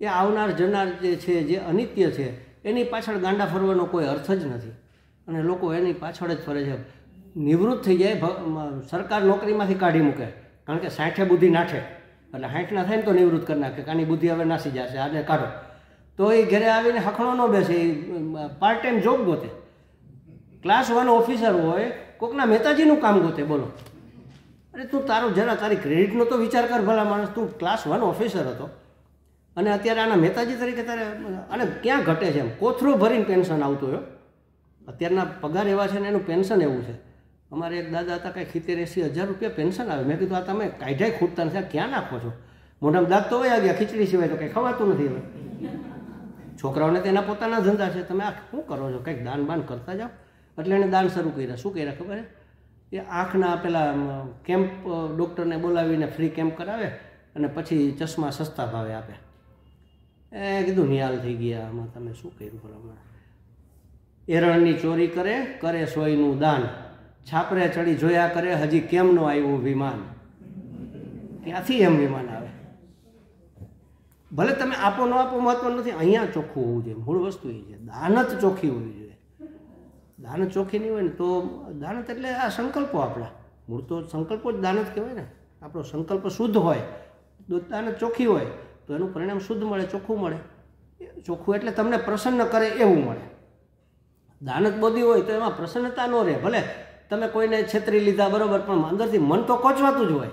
Speaker 1: એ આવનાર જનાર જે છે, જે અનિત્ય છે, એની પાછળ ગાંડા ફરવાનો કોઈ અર્થ જ નથી. અને લોકો એની પાછળ જ ફરે છે. નિવૃત્ત થઈ જાય, સરકાર નોકરીમાંથી કાઢી મૂકે, કારણ કે 60 બુદ્ધિ નાઠે, એટલે 60 ના થાય ને તો નિવૃત્ત કરી નાખે, આની બુદ્ધિ હવે નાસી જશે, આને કાઢો. તો એ ઘરે આવીને હખણો ન બેસે, એ પાર્ટ ટાઈમ જોબ ગોતે. ક્લાસ 1 ઓફિસર હોય, કોકના મહેતાજીનું કામ ગોતે. બોલો, અરે તું તારું જરા તારી ક્રેડિટનો તો વિચાર કર ભલા માણસ. તું ક્લાસ 1 ઓફિસર હતો અને અત્યારે આના મહેતાજી તરીકે તારે, અને ક્યાં ઘટે છે એમ, કોથરું ભરીને પેન્શન આવતું હોય. અત્યારના પગાર એવા છે ને એનું પેન્શન એવું છે. અમારે એક દાદા હતા, કાંઈ 70-80 હજાર રૂપિયા પેન્શન આવે. મેં કીધું આ તમે કાઢ્યા ખૂટતા નથી, ક્યાં નાખો છો? મોઢામાં દાંત તો વયા ગયા, ખીચડી સિવાય તો કંઈ ખવાતું નથી. હવે છોકરાઓને તેના પોતાના ધંધા છે, તમે આ શું કરો છો? કંઈક દાન બાન કરતા જાઓ. એટલે એને દાન શરૂ કર્યા. શું કર્યા ખબર છે? એ આંખના પેલા કેમ્પ, ડૉક્ટરને બોલાવીને ફ્રી કેમ્પ કરાવે અને પછી ચશ્મા સસ્તા ભાવે આપે. એ કીધું નિહાલ થઈ ગયા આમાં, તમે શું કર્યું ભલા? એરણની ચોરી કરે, કરે સોયનું દાન, છાપરે ચડી જોયા કરે, હજી કેમ નો આવ્યું વિમાન. ક્યાંથી એમ વિમાન આવે? ભલે તમે આપો ન આપો મહત્વ નથી, અહીંયા ચોખ્ખું હોવું જોઈએ. મૂળ વસ્તુ એ છે, દાનત ચોખ્ખી હોવી જોઈએ. દાનત ચોખ્ખી નહીં હોય ને તો, દાનત એટલે આ સંકલ્પો આપણા, મૂળ તો સંકલ્પો જ દાનત કહેવાય ને. આપણો સંકલ્પ શુદ્ધ હોય, દાનત ચોખ્ખી હોય તો એનું પરિણામ શુદ્ધ મળે, ચોખ્ખું મળે. ચોખ્ખું એટલે તમને પ્રસન્ન કરે એવું મળે. દાનત બોધી હોય તો એમાં પ્રસન્નતા ન રહે. ભલે તમે કોઈને છેતરી લીધા બરાબર, પણ અંદરથી મન તો કોચવાતું જ હોય.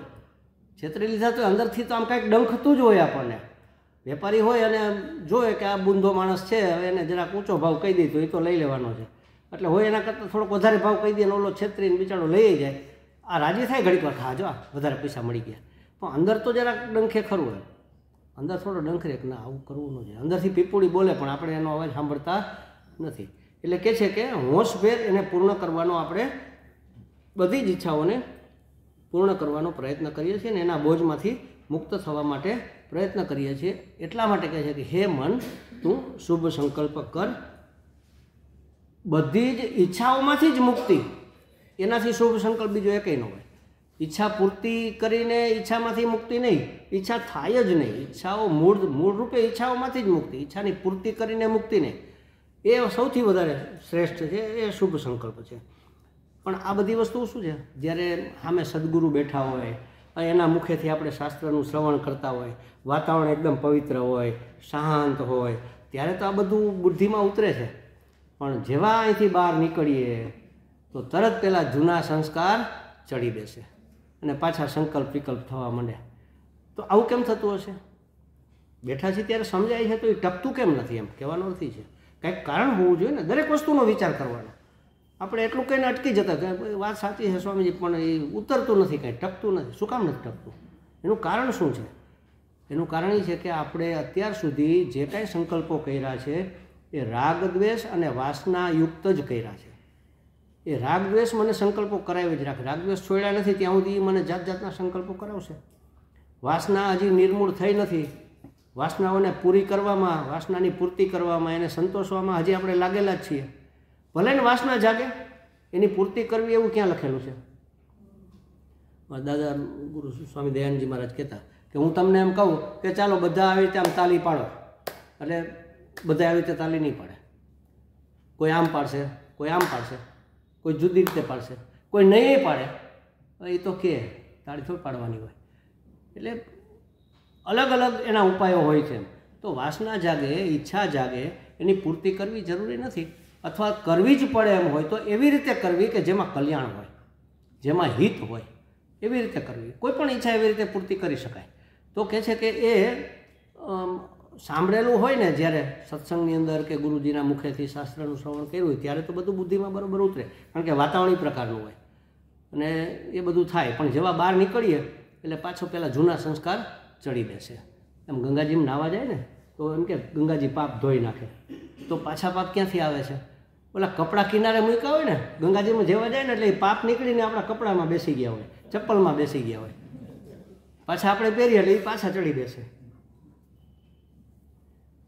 Speaker 1: છેતરી લીધા તો અંદરથી તો આમ કંઈક ડંખતું જ હોય આપણને. વેપારી હોય અને જોવે કે આ બુંધો માણસ છે, હવે એને જરાક ઊંચો ભાવ કહી દીધો, એ તો લઈ લેવાનો છે. એટલે હોય એના કરતાં થોડોક વધારે ભાવ કહી દે ને ઓલો છેતરીને બિચારો લઈ જાય. આ રાજી થાય ઘડીક વાર, હા જો આ વધારે પૈસા મળી ગયા, પણ અંદર તો જરાક ડંખે ખરું હોય. અંદર થોડો ડંખરે કે ના આવું કરવું ન જોઈએ. અંદરથી પીપુડી બોલે પણ આપણે એનો અવાજ સાંભળતા નથી. એટલે કે છે કે હોશભેર એને પૂર્ણ કરવાનો, આપણે બધી જ ઈચ્છાઓને પૂર્ણ કરવાનો પ્રયત્ન કરીએ છીએ ને એના બોજમાંથી મુક્ત થવા માટે પ્રયત્ન કરીએ છીએ એટલા માટે કહે છે કે હે મન તું શુભ સંકલ્પ કર. બધી જ ઈચ્છાઓમાંથી જ મુક્તિ, એનાથી શુભ સંકલ્પ બીજો એકેય ન હોય. ઈચ્છા પૂર્તિ કરીને ઈચ્છામાંથી મુક્તિ નહીં, ઈચ્છા થાય જ નહીં. ઈચ્છાઓ મૂળ રૂપે ઈચ્છાઓમાંથી જ મુક્તિ, ઈચ્છાની પૂર્તિ કરીને મુક્તિ નહીં. એ સૌથી વધારે શ્રેષ્ઠ છે, એ શુભ સંકલ્પ છે. પણ આ બધી વસ્તુઓ શું છે, જ્યારે સામે સદગુરુ બેઠા હોય, એના મુખેથી આપણે શાસ્ત્રનું શ્રવણ કરતા હોય, વાતાવરણ એકદમ પવિત્ર હોય, શાંત હોય, ત્યારે તો આ બધું બુદ્ધિમાં ઉતરે છે. પણ જેવા અહીંથી બહાર નીકળીએ તો તરત પહેલાં જૂના સંસ્કાર ચડી બેસે અને પાછા સંકલ્પ વિકલ્પ થવા માંડે. તો આવું કેમ થતું હશે? બેઠા છે ત્યારે સમજાય છે તો એ ટપતું કેમ નથી, એમ કહેવાનો અર્થ છે કંઈક કારણ હોવું જોઈએ ને. દરેક વસ્તુનો વિચાર કરવાનો. આપણે એટલું કહીને અટકી જતા વાત સાચી છે સ્વામીજી, પણ એ ઉતરતું નથી, કંઈ ટપતું નથી. શું કામ નથી ટપતું? એનું કારણ શું છે? એનું કારણ એ છે કે આપણે અત્યાર સુધી જે કાંઈ સંકલ્પો કર્યા છે એ રાગ દ્વેષ અને વાસનાયુક્ત જ કર્યા છે. એ રાગ દ્વેષ મને સંકલ્પો કરાવી જ રાખે. રાગ દ્વેષ છોડ્યા નથી ત્યાં સુધી મને જાત જાતના સંકલ્પો કરાવશે. વાસના હજી નિર્મૂળ થઈ નથી. વાસનાઓને પૂરી કરવામાં, વાસનાની પૂર્તિ કરવામાં, એને સંતોષવામાં હજી આપણે લાગેલા જ છીએ. ભલે ને વાસના જાગે, એની પૂર્તિ કરવી એવું ક્યાં લખેલું છે? દાદા ગુરુ સ્વામી દયાનંદજી મહારાજ કહેતા કે હું તમને એમ કહું કે ચાલો બધા આવી રીતે આમ તાલી પાડો, એટલે બધા આવી રીતે તાલી નહીં પાડે. કોઈ આમ પાડશે, કોઈ આમ પાડશે, કોઈ જુદી રીતે પાડશે, કોઈ નહીં પાડે. એ તો કે તાળી થોડી પાડવાની હોય. એટલે અલગ અલગ એના ઉપાયો હોય છે. તો વાસના જાગે, ઈચ્છા જાગે, એની પૂર્તિ કરવી જરૂરી નથી. અથવા કરવી જ પડે એમ હોય તો એવી રીતે કરવી કે જેમાં કલ્યાણ હોય, જેમાં હિત હોય, એવી રીતે કરવી. કોઈ પણ ઈચ્છા એવી રીતે પૂર્તિ કરી શકાય. તો કહે છે કે એ સાંભળેલું હોય ને, જ્યારે સત્સંગની અંદર કે ગુરુજીના મુખેથી શાસ્ત્રનું શ્રવણ કર્યું હોય ત્યારે તો બધું બુદ્ધિમાં બરાબર ઉતરે, કારણ કે વાતાવરણ એ પ્રકારનું હોય અને એ બધું થાય. પણ જેવા બહાર નીકળીએ એટલે પાછો પહેલાં જૂના સંસ્કાર ચડી બેસે. એમ ગંગાજીમાં નાહવા જાય ને તો એમ કે ગંગાજી પાપ ધોઈ નાખે, તો પાછા પાપ ક્યાંથી આવે છે? ઓલા કપડાં કિનારે મૂક્યા હોય ને, ગંગાજીમાં જેવા જાય ને એટલે એ પાપ નીકળીને આપણા કપડામાં બેસી ગયા હોય, ચપ્પલમાં બેસી ગયા હોય, પાછા આપણે પહેરીએ એટલે એ પાછા ચડી બેસે.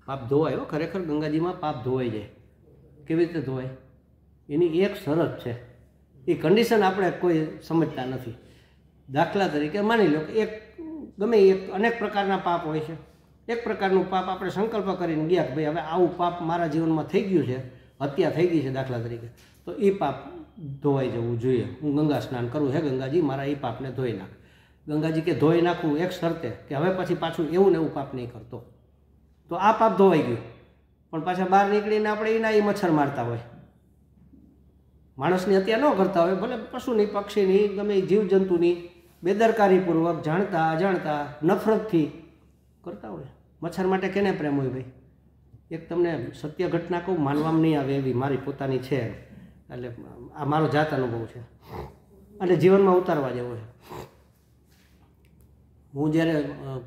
Speaker 1: પાપ ધોવાય. ખરેખર ગંગાજીમાં પાપ ધોવાઈ જાય. કેવી રીતે ધોવાય? એની એક શરત છે. એ કન્ડિશન આપણે કોઈ સમજતા નથી. દાખલા તરીકે માની લો કે ગમે એક અનેક પ્રકારના પાપ હોય છે. એક પ્રકારનું પાપ આપણે સંકલ્પ કરીને ગયા કે ભાઈ હવે આવું પાપ મારા જીવનમાં થઈ ગયું છે, હત્યા થઈ ગઈ છે દાખલા તરીકે, તો એ પાપ ધોવાઈ જવું જોઈએ. હું ગંગા સ્નાન કરું, હે ગંગાજી મારા એ પાપને ધોઈ નાખ. ગંગાજી કે ધોઈ નાખવું એક શરતે કે હવે પછી પાછું એવું ને એવું પાપ નહીં કરતો. તો આ પાપ ધોવાઈ ગયું. પણ પાછા બહાર નીકળીને આપણે એના એ મચ્છર મારતા હોય, માણસની હત્યા ન કરતા હોય, ભલે પશુની, પક્ષીની, ગમે જીવજંતુની બેદરકારીપૂર્વક, જાણતા અજાણતા, નફરતથી કરતા હોય. મચ્છર માટે કેને પ્રેમ હોય ભાઈ? એક તમને સત્ય ઘટના કહું, માનવામાં નહીં આવે એવી, મારી પોતાની છે, એટલે આ મારો જાત અનુભવ છે અને જીવનમાં ઉતારવા જેવો છે. હું જ્યારે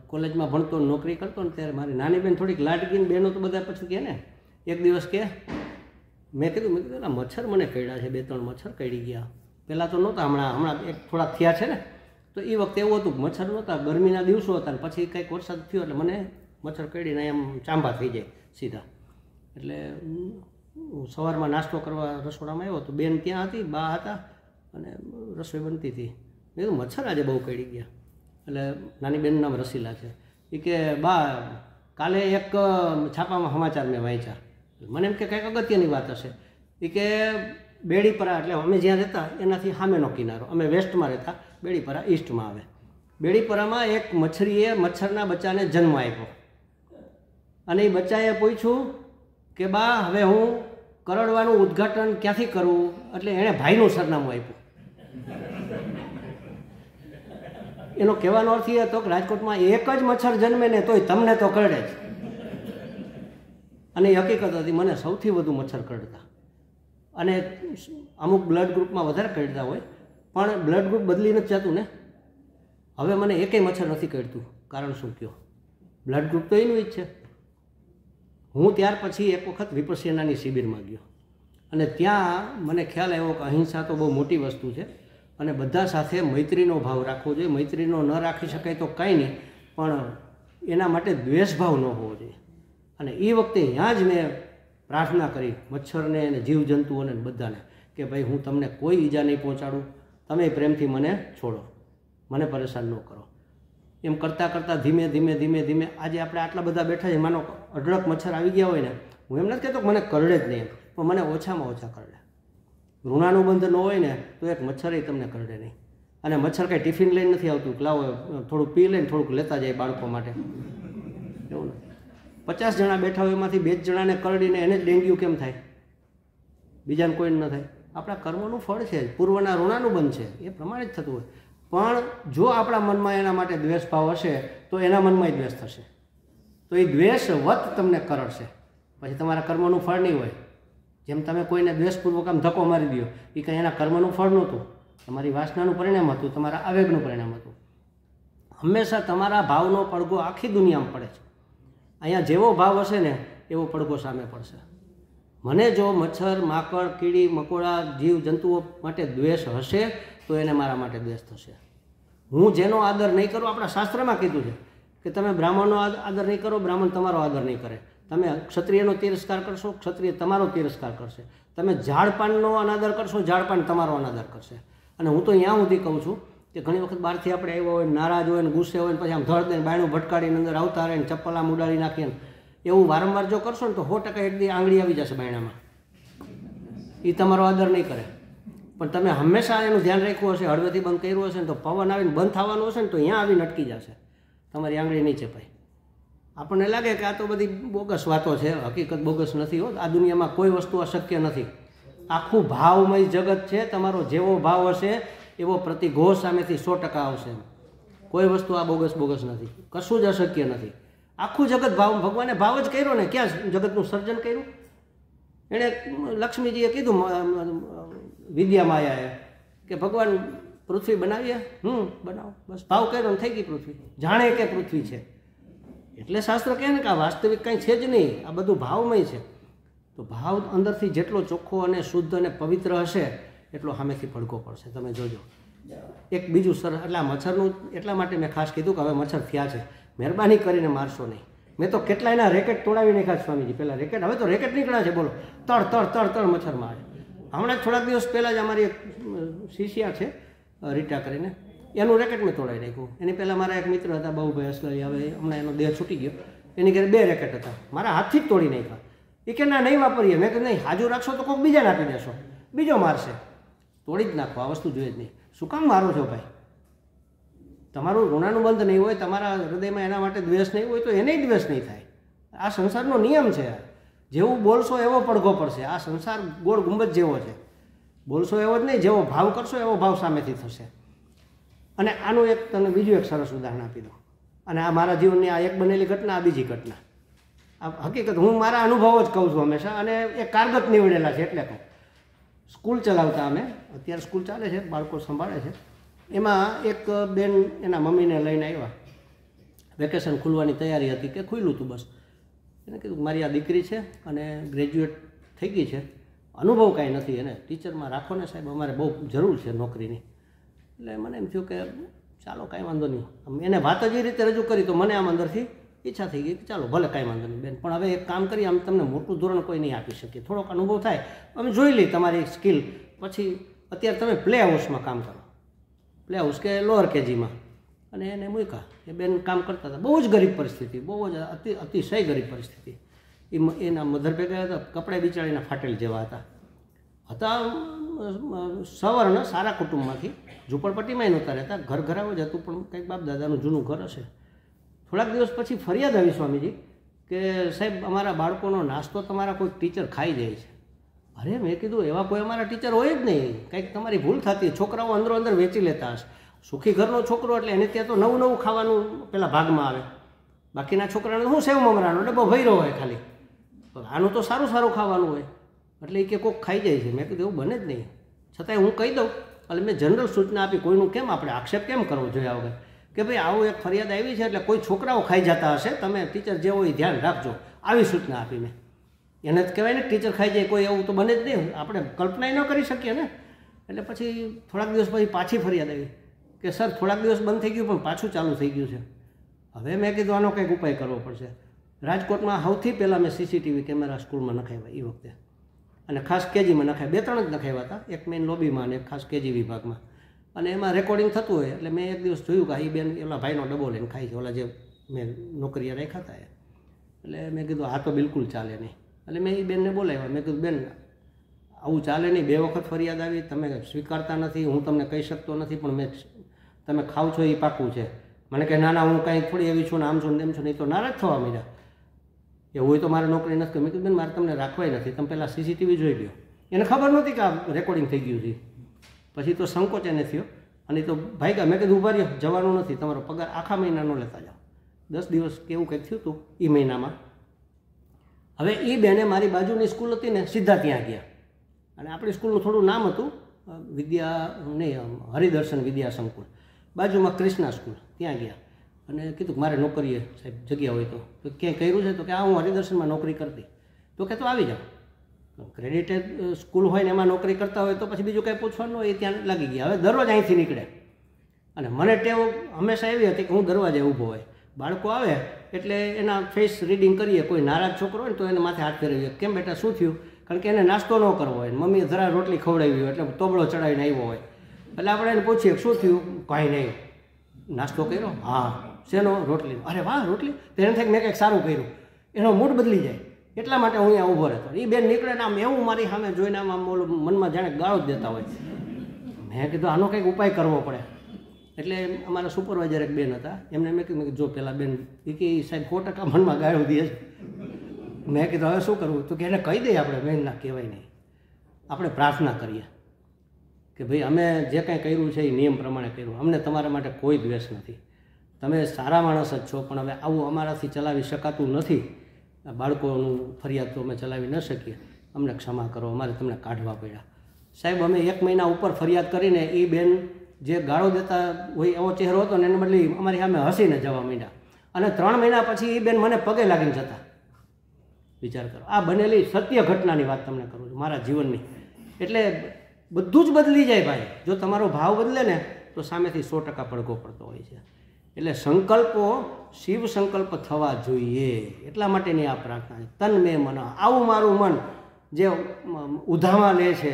Speaker 1: કોલેજમાં ભણતો, નોકરી કરતો ને ત્યારે મારી નાની બેન થોડીક લાડકીને બહેનો તો બધા પછી કહે ને, એક દિવસ કે મેં કીધું મચ્છર મને કરડ્યા છે, 2-3 મચ્છર કરડી ગયા. પહેલાં તો નહોતા, હમણાં એક થોડાક થયા છે ને, તો એ વખતે એવું હતું મચ્છર નહોતા, ગરમીના દિવસો હતા, ને પછી કંઈક વરસાદ થયો એટલે મને મચ્છર કરડીને એમ ચાંબા થઈ જાય સીધા. એટલે હું સવારમાં નાસ્તો કરવા રસોડામાં આવ્યો તો બેન ત્યાં હતી, બા હતા અને રસોઈ બનતી હતી. મેં કીધું મચ્છર આજે બહુ કરડી ગયા. એટલે નાની બેનનું નામ રસીલા છે. એ કે બા કાલે એક છાપામાં સમાચાર મેં વાંચ્યા. મને એમ કે કંઈક અગત્યની વાત હશે. એ કે બેડીપરા, એટલે અમે જ્યાં રહેતા એનાથી સામેનો કિનારો, અમે વેસ્ટમાં રહેતા, બેડીપરા ઈસ્ટમાં આવે. બેડીપરામાં એક મચ્છરીએ મચ્છરના બચ્ચાને જન્મ આપ્યો અને એ બચ્ચાએ પૂછ્યું કે બા હવે હું કરડવાનું ઉદ્ઘાટન ક્યાંથી કરવું? એટલે એણે ભાઈનું સરનામું આપ્યું. એનો કહેવાનો અર્થ એ હતો કે રાજકોટમાં એક જ મચ્છર જન્મે ને તોય તમને તો કરડે જ. અને એ હકીકત હતી, મને સૌથી વધુ મચ્છર કરડતા. અને અમુક બ્લડ ગ્રુપમાં વધારે કરડતા હોય, પણ બ્લડ ગ્રુપ બદલી નથી જતું ને. હવે મને એકેય મચ્છર નથી કરડતું. કારણ શું કહો? બ્લડ ગ્રુપ તો એનું જ છે. હું ત્યાર પછી એક વખત વિપસ્યનાની શિબિરમાં ગયો અને ત્યાં મને ખ્યાલ આવ્યો કે અહિંસા તો બહુ મોટી વસ્તુ છે અને બધા સાથે મૈત્રીનો ભાવ રાખવો જોઈએ. મૈત્રીનો ન રાખી શકાય તો કાંઈ નહીં, પણ એના માટે દ્વેષભાવ ન હોવો જોઈએ. અને એ વખતે ત્યાં જ મેં પ્રાર્થના કરી મચ્છરને અને જીવજંતુઓને બધાને કે ભાઈ હું તમને કોઈ ઈજા નહીં પહોંચાડું, તમે પ્રેમથી મને છોડો, મને પરેશાન ન કરો. એમ કરતાં કરતાં ધીમે ધીમે ધીમે ધીમે આજે આપણે આટલા બધા બેઠા છે, માનો અઢળક મચ્છર આવી ગયા હોય ને, હું એમ નથી કહેતો કે મને કરડે જ નહીં, પણ મને ઓછામાં ઓછા કરડે. ઋણાનુબંધ ન હોય ને તો એક મચ્છરે તમને કરડે નહીં. અને મચ્છર કંઈ ટિફિન લઈને નથી આવતું કે લાવો થોડુંક પી લઈને થોડુંક લેતા જાય બાળકો માટે, એવું ને. 50 જણા બેઠા હોય એમાંથી 2 જણાને કરડીને એને જ ડેન્ગ્યુ કેમ થાય, બીજાને કોઈને ન થાય? આપણા કર્મનું ફળ છે, પૂર્વના ઋણાનુબંધ છે, એ પ્રમાણે જ થતું હોય. પણ જો આપણા મનમાં એના માટે દ્વેષ ભાવ હશે તો એના મનમાં દ્વેષ થશે, તો એ દ્વેષ વત તમને કરડશે, પછી તમારા કર્મનું ફળ નહીં હોય. જેમ તમે કોઈને દ્વેષપૂર્વક આમ ધક્કો મારી દો, એ કંઈ એના કર્મનું ફળ નહોતું, તમારી વાસનાનું પરિણામ હતું, તમારા આવેગનું પરિણામ હતું. હંમેશા તમારા ભાવનો પડઘો આખી દુનિયામાં પડે છે. અહીંયા જેવો ભાવ હશે ને એવો પડઘો સામે પડશે. મને જો મચ્છર, માકડ, કીડી, મકોડા, જીવ જંતુઓ માટે દ્વેષ હશે તો એને મારા માટે દ્વેષ થશે. હું જેનો આદર નહીં કરું, આપણા શાસ્ત્રમાં કીધું છે કે તમે બ્રાહ્મણનો આદર નહીં કરો, બ્રાહ્મણ તમારો આદર નહીં કરે. તમે ક્ષત્રિયનો તિરસ્કાર કરશો, ક્ષત્રિય તમારો તિરસ્કાર કરશે. તમે ઝાડપાનનો અનાદર કરશો, ઝાડપાન તમારો અનાદર કરશે. અને હું તો અહીંયા સુધી કહું છું કે ઘણી વખત બહારથી આપણે આવ્યા હોય, નારાજ હોય ને ગુસ્સે હોય ને પછી આમ ધડ દઈને બાયણું ભટકાડીને અંદર આવતા રહે ને ચપ્પલ આમ ઉડાડી નાખીને એવું વારંવાર જો કરશો ને તો 100% એક દી આંગળી આવી જશે બાયણામાં, એ તમારો આદર નહીં કરે. પણ તમે હંમેશા એનું ધ્યાન રાખ્યું હશે, હળવેથી બંધ કર્યું હશે ને તો પવન આવીને બંધ થવાનું હશે ને તો અહીંયા આવીને અટકી જશે, તમારી આંગળી નહીં ચપાય. આપણને લાગે કે આ તો બધી બોગસ વાતો છે, હકીકત બોગસ નથી હો. આ દુનિયામાં કોઈ વસ્તુ અશક્ય નથી. આખું ભાવમય જગત છે. તમારો જેવો ભાવ હશે એવો પ્રતિઘોષ સામેથી 100% આવશે. કોઈ વસ્તુ આ બોગસ નથી, કશું જ અશક્ય નથી. આખું જગત ભાવ, ભગવાને ભાવ જ કર્યો ને, ક્યાં જગતનું સર્જન કર્યું? એણે લક્ષ્મીજીએ કીધું વિદ્યા માયાએ કે ભગવાન પૃથ્વી બનાવીએ, બનાવો, બસ ભાવ કર્યો ને થઈ ગઈ પૃથ્વી, જાણે કે પૃથ્વી છે. એટલે શાસ્ત્ર કહે ને કે આ વાસ્તવિક કંઈ છે જ નહીં, આ બધું ભાવમય છે. તો ભાવ અંદરથી જેટલો ચોખ્ખો અને શુદ્ધ અને પવિત્ર હશે એટલો સામેથી પડઘો પડશે. તમે જોજો. એક બીજું સરસ, એટલે આ મચ્છરનું એટલા માટે મેં ખાસ કીધું કે હવે મચ્છર થયા છે, મહેરબાની કરીને મારશો નહીં. મેં તો કેટલા એના રેકેટ તોડાવી નાખ્યા સ્વામીજી. પહેલાં રેકેટ, હવે તો રેકેટ નીકળ્યા છે, બોલો, તળ મચ્છર મારે. હમણાં થોડાક દિવસ પહેલાં જ અમારી એક શિષ્યા છે રીટા કરીને, એનું રેકેટ મેં તોડાવી નાખ્યું. એની પહેલાં મારા એક મિત્ર હતા બાબુભાઈ અસલારી, હવે હમણાં એનો દેહ છૂટી ગયો, એની ઘરે 2 રેકેટ હતા, મારા હાથથી જ તોડી નાખ્યા. એ કે ના નહીં વાપરીએ. મેં કહ્યું નહીં, હાજુ રાખશો તો કોઈક બીજાને આપી દેશો, બીજો મારશે. તોડી જ નાખો, આ વસ્તુ જોઈએ જ નહીં. શું કામ મારો છો ભાઈ? તમારું ઋણાનુબંધ નહીં હોય, તમારા હૃદયમાં એના માટે દ્વેષ નહીં હોય તો એને દ્વેષ નહીં થાય. આ સંસારનો નિયમ છે. જેવું બોલશો એવો પડઘો પડશે. આ સંસાર ગોળ ગુંબજ જેવો છે. બોલશો એવો જ નહીં, જેવો ભાવ કરશો એવો ભાવ સામેથી થશે. અને આનું એક તમને બીજું એક સરસ ઉદાહરણ આપી દઉં. અને આ મારા જીવનની આ એક બનેલી ઘટના, આ બીજી ઘટના. આ હકીકત હું મારા અનુભવો જ કહું છું હંમેશા, અને એ કારગત નીવડેલા છે એટલે કહું. સ્કૂલ ચલાવતા અમે, અત્યારે સ્કૂલ ચાલે છે, બાળકો સંભાળે છે. એમાં એક બેન એના મમ્મીને લઈને આવ્યા. વેકેશન ખુલવાની તૈયારી હતી કે ખુલ્લું હતું, બસ. એને કીધું મારી આ દીકરી છે અને ગ્રેજ્યુએટ થઈ ગઈ છે, અનુભવ કાંઈ નથી, એને ટીચરમાં રાખો ને સાહેબ, અમારે બહુ જરૂર છે નોકરીની. એટલે મને એમ થયું કે ચાલો કાંઈ વાંધો નહીં. એને વાત જ એ રીતે રજૂ કરી તો મને આમ અંદરથી ઈચ્છા થઈ ગઈ કે ચાલો ભલે કાંઈ વાંધો નહીં બેન, પણ હવે એક કામ કરીએ, આમ તમને મોટું ધોરણ કોઈ નહીં આપી શકીએ, થોડોક અનુભવ થાય, અમે જોઈ લઈએ તમારી સ્કિલ, પછી અત્યારે તમે પ્લે હાઉસમાં કામ કરો, પ્લે હાઉસ કે લોઅર કેજીમાં. અને એને મૂક્યા. એ બેન કામ કરતા હતા, બહુ જ ગરીબ પરિસ્થિતિ, બહુ જ અતિશય ગરીબ પરિસ્થિતિ. એના મધર ભેગા હતા, કપડાં બિચારીના ફાટેલ જેવા હતા સવર્ણ સારા કુટુંબમાંથી, ઝૂંપડપટ્ટીમાં નહોતા રહેતા, ઘર ઘરાવ જ હતું, પણ કંઈક બાપ દાદાનું જૂનું ઘર હશે. થોડાક દિવસ પછી ફરિયાદ આવી સ્વામીજી કે સાહેબ અમારા બાળકોનો નાસ્તો તમારા કોઈ ટીચર ખાઈ જાય છે. અરે મેં કીધું એવા કોઈ અમારા ટીચર હોય જ નહીં, કંઈક તમારી ભૂલ થતી, છોકરાઓ અંદરો અંદર વેચી લેતા હશે. સુખી ઘરનો છોકરો એટલે એને ત્યાં તો નવું ખાવાનું પેલા ભાગમાં આવે, બાકીના છોકરાને શું સેવ મમરાનો ડબ્બો ભર્યો હોય ખાલી, આનું તો સારું ખાવાનું હોય, એટલે એ કે કોઈક ખાઈ જાય છે. મેં કીધું એવું બને જ નહીં. છતાંય હું કહી દઉં, એટલે મેં જનરલ સૂચના આપી, કોઈનું કેમ આપણે આક્ષેપ કેમ કરવો જોઈએ વગર, કે ભાઈ આવું એક ફરિયાદ આવી છે એટલે કોઈ છોકરાઓ ખાઈ જતા હશે, તમે ટીચર જે હોય ધ્યાન રાખજો, આવી સૂચના આપી મેં. એને જ કહેવાય ને ટીચર ખાઈ જાય, કોઈ એવું તો બને જ નહીં, આપણે કલ્પના ન કરી શકીએ ને. એટલે પછી થોડાક દિવસ પછી પાછી ફરિયાદ આવી કે સર થોડાક દિવસ બંધ થઈ ગયું પણ પાછું ચાલુ થઈ ગયું છે. હવે મેં કીધું આનો કંઈક ઉપાય કરવો પડશે. રાજકોટમાં સૌથી પહેલાં મેં સીસીટીવી કેમેરા સ્કૂલમાં નખાવ્યા એ વખતે, અને ખાસ કેજીમાં નખાવ્યા. 2-3 જ નખાવ્યા હતા, એક મેઇન લોબીમાં અને એક ખાસ કેજી વિભાગમાં. અને એમાં રેકોર્ડિંગ થતું હોય એટલે મેં એક દિવસ જોયું કે એ બેન એલા ભાઈનો ડબ્બો લઈને ખાય છે, ઓલા જે મેં નોકરીએ રાખ્યા હતા. એટલે મેં કીધું આ તો બિલકુલ ચાલે નહીં. એટલે મેં એ બેનને બોલાવ્યા. મેં કીધું બેન આવું ચાલે નહીં, 2 વખત ફરિયાદ આવી, તમે સ્વીકારતા નથી, હું તમને કહી શકતો નથી, પણ તમે ખાવ છો એ પાકું છે. મને કહે ના હું કાંઈ થોડી એવી છું ને આમ છું ને તેમ છું, નહીં તો નારાજ થવા માંડ્યા. એવું હોય તો મારે નોકરી નથી. મેં કીધું બેન મારે તમને રાખવાય નથી, તમે પહેલાં સીસીટીવી જોઈ લો. એને ખબર નહોતી કે આ રેકોર્ડિંગ થઈ ગયું છે. પછી તો સંકોચ એને થયો અને તો ભાઈ મેં કીધું ઉભા રહ્યો, જવાનું નથી, તમારો પગાર આખા મહિનાનો લેતા જાઓ. 10 દિવસ કેવું કંઈક થયું હતું એ મહિનામાં. હવે એ બેને મારી બાજુની સ્કૂલ હતી ને સીધા ત્યાં ગયા, અને આપણી સ્કૂલનું થોડું નામ હતું હરિદર્શન વિદ્યા સંકુલ, બાજુમાં ક્રિષ્ના સ્કૂલ, ત્યાં ગયા અને કીધું મારે નોકરીએ સાહેબ જગ્યા હોય તો ક્યાંય કર્યું છે? તો કે હું હરિદર્શનમાં નોકરી કરતી. તો કે તો આવી જાઓ. ક્રેડિટેડ સ્કૂલ હોય ને એમાં નોકરી કરતા હોય તો પછી બીજું કંઈ પૂછવાનું હોય, એ ત્યાં લાગી ગયા. હવે દરરોજ અહીંથી નીકળે અને મને ટેવ હંમેશા એવી હતી કે હું દરવાજે ઊભો હોય, બાળકો આવે એટલે એના ફેસ રીડિંગ કરીએ. કોઈ નારાજ છોકરો હોય ને તો એને માથે હાથ ફેરવીએ, કેમ બેટા શું થયું? કારણ કે એને નાસ્તો ન કરવો હોય, મમ્મીએ જરા રોટલી ખવડાવી હોય એટલે તોબડો ચડાવીને આવ્યો હોય, એટલે આપણે એને પૂછીએ શું થયું? કાંઈ નહીં. નાસ્તો કર્યો? હા. શેનો? રોટલી. અરે વાહ રોટલી. તો એને થાય મેં કંઈક સારું કર્યું, એનો મૂડ બદલી જાય. એટલા માટે હું અહીંયા ઊભો રહેતો. એ બેન નીકળે ને આમ એવું મારી સામે જોઈને આમ મનમાં જાણે ગાળો જ દેતા હોય. મેં કીધું આનો કંઈક ઉપાય કરવો પડે. એટલે અમારા સુપરવાઇઝર એક બેન હતા, એમને મેં કીધું જો પેલા બેન એ કે સાહેબ 100% મનમાં ગાળો દે છે. મેં કીધું હવે શું કરવું? તો કે એને કહી દઈએ આપણે. મેં ના કહેવાય નહીં, આપણે પ્રાર્થના કરીએ કે ભાઈ અમે જે કાંઈ કર્યું છે એ નિયમ પ્રમાણે કર્યું, અમને તમારા માટે કોઈ દ્વેષ નથી, તમે સારા માણસ જ છો, પણ હવે આવું અમારાથી ચલાવી શકાતું નથી. બાળકોનું ફરિયાદ તો અમે ચલાવી ન શકીએ, અમને ક્ષમા કરો, અમારે તમને કાઢવા પડ્યા. સાહેબ અમે 1 મહિના ઉપર ફરિયાદ કરીને એ બેન જે ગાળો દેતા હોય એવો ચહેરો હતો ને એને બદલે અમારી સામે હસીને જવા માંડ્યા. અને 3 મહિના પછી એ બેન મને પગે લાગીને જતા. વિચાર કરો, આ બનેલી સત્ય ઘટનાની વાત તમને કરું છું મારા જીવનની. એટલે બધું જ બદલી જાય ભાઈ, જો તમારો ભાવ બદલે ને તો સામેથી 100% પડઘો પડતો હોય છે. એટલે સંકલ્પો શિવ સંકલ્પ થવા જોઈએ, એટલા માટેની આ પ્રાર્થના છે. તન મેં મન, આવું મારું મન જે ઉધામાં લે છે,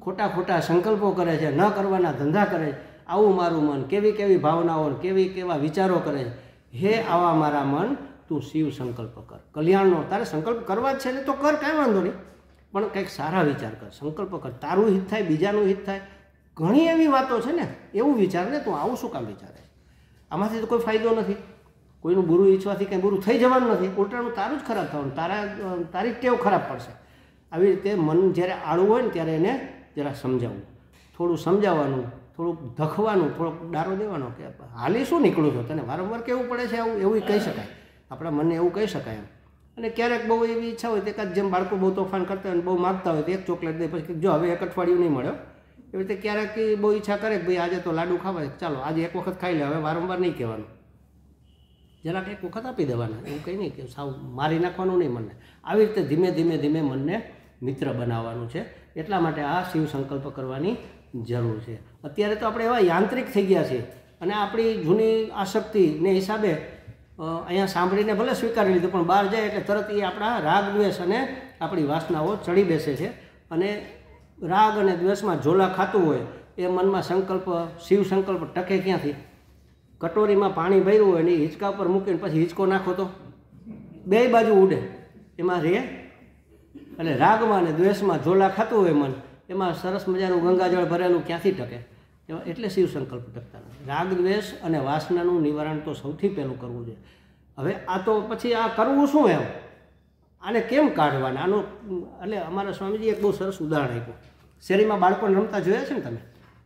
Speaker 1: ખોટા ખોટા સંકલ્પો કરે છે, ન કરવાના ધંધા કરે છે, આવું મારું મન કેવી કેવી ભાવનાઓ કેવા વિચારો કરે છે, હે આવા મારા મન તું શિવ સંકલ્પ કર, કલ્યાણનો. તારે સંકલ્પ કરવા જ છે ને તો કર, કાંઈ વાંધો નહીં, પણ કંઈક સારા વિચાર કર, સંકલ્પ કર, તારું હિત થાય, બીજાનું હિત થાય. ઘણી એવી વાતો છે ને, એવું વિચાર ને તું આવું શું કામ વિચારે? આમાંથી તો કોઈ ફાયદો નથી, કોઈનું બુરું ઈચ્છવાથી કંઈ બુરું થઈ જવાનું નથી, ઉલટાનું તારું જ ખરાબ થવાનું, તારી જ ટેવ ખરાબ પડશે. આવી રીતે મન જ્યારે આળું હોય ને ત્યારે એને જરા સમજાવવું, થોડું સમજાવવાનું, થોડુંક ધખવાનું, થોડોક ડારો દેવાનો કે હાલી શું નીકળું છો, તને વારંવાર કહેવું પડે છે આવું, એવું કહી શકાય, આપણા મનને એવું કહી શકાય એમ. અને ક્યારેક બહુ એવી ઈચ્છા હોય તો એકાદ જેમ બાળકો બહુ તોફાન કરતા હોય, બહુ માગતા હોય તો એક ચોકલેટ દે, પછી જો હવે 1 અઠવાડિયું નહીં મળ્યો. એવી રીતે ક્યારેક બહુ ઈચ્છા કરે કે ભાઈ આજે તો લાડુ ખાવા, ચાલો આજે એક વખત ખાઈ લે, હવે વારંવાર નહીં કહેવાનું, જરાક એક વખત આપી દેવાના, એવું કંઈ નહીં કે સાવ મારી નાખવાનું નહીં મનને. આવી રીતે ધીમે ધીમે ધીમે મનને મિત્ર બનાવવાનું છે. એટલા માટે આ શિવ સંકલ્પ કરવાની જરૂર છે. અત્યારે તો આપણે એવા યાંત્રિક થઈ ગયા છીએ અને આપણી જૂની આસક્તિને હિસાબે અહીંયા સાંભળીને ભલે સ્વીકારી લીધું, પણ બહાર જાય એટલે તરત એ આપણા રાગ દ્વેષ અને આપણી વાસનાઓ ચડી બેસે છે. અને રાગ અને દ્વેષમાં ઝોલા ખાતું હોય એ મનમાં સંકલ્પ, શિવ સંકલ્પ ટકે ક્યાંથી? કટોરીમાં પાણી ભર્યું હોય ને એ હિંચકા પર મૂકીને પછી હિંચકો નાખો તો 2 બાજુ ઉડે, એમાં રહે. એટલે રાગમાં અને દ્વેષમાં ઝોલા ખાતું હોય મન, એમાં સરસ મજાનું ગંગાજળ ભરેલું ક્યાંથી ટકે? એટલે શિવ સંકલ્પ ટકતા નથી. રાગ દ્વેષ અને વાસનાનું નિવારણ તો સૌથી પહેલું કરવું જોઈએ. હવે આ તો પછી આ કરવું શું એમ, આને કેમ કાઢવાના? આનું એટલે અમારા સ્વામીજી એક બહુ સરસ ઉદાહરણ આપ્યું. શેરીમાં બાળકોને રમતા જોયા છે ને તમે?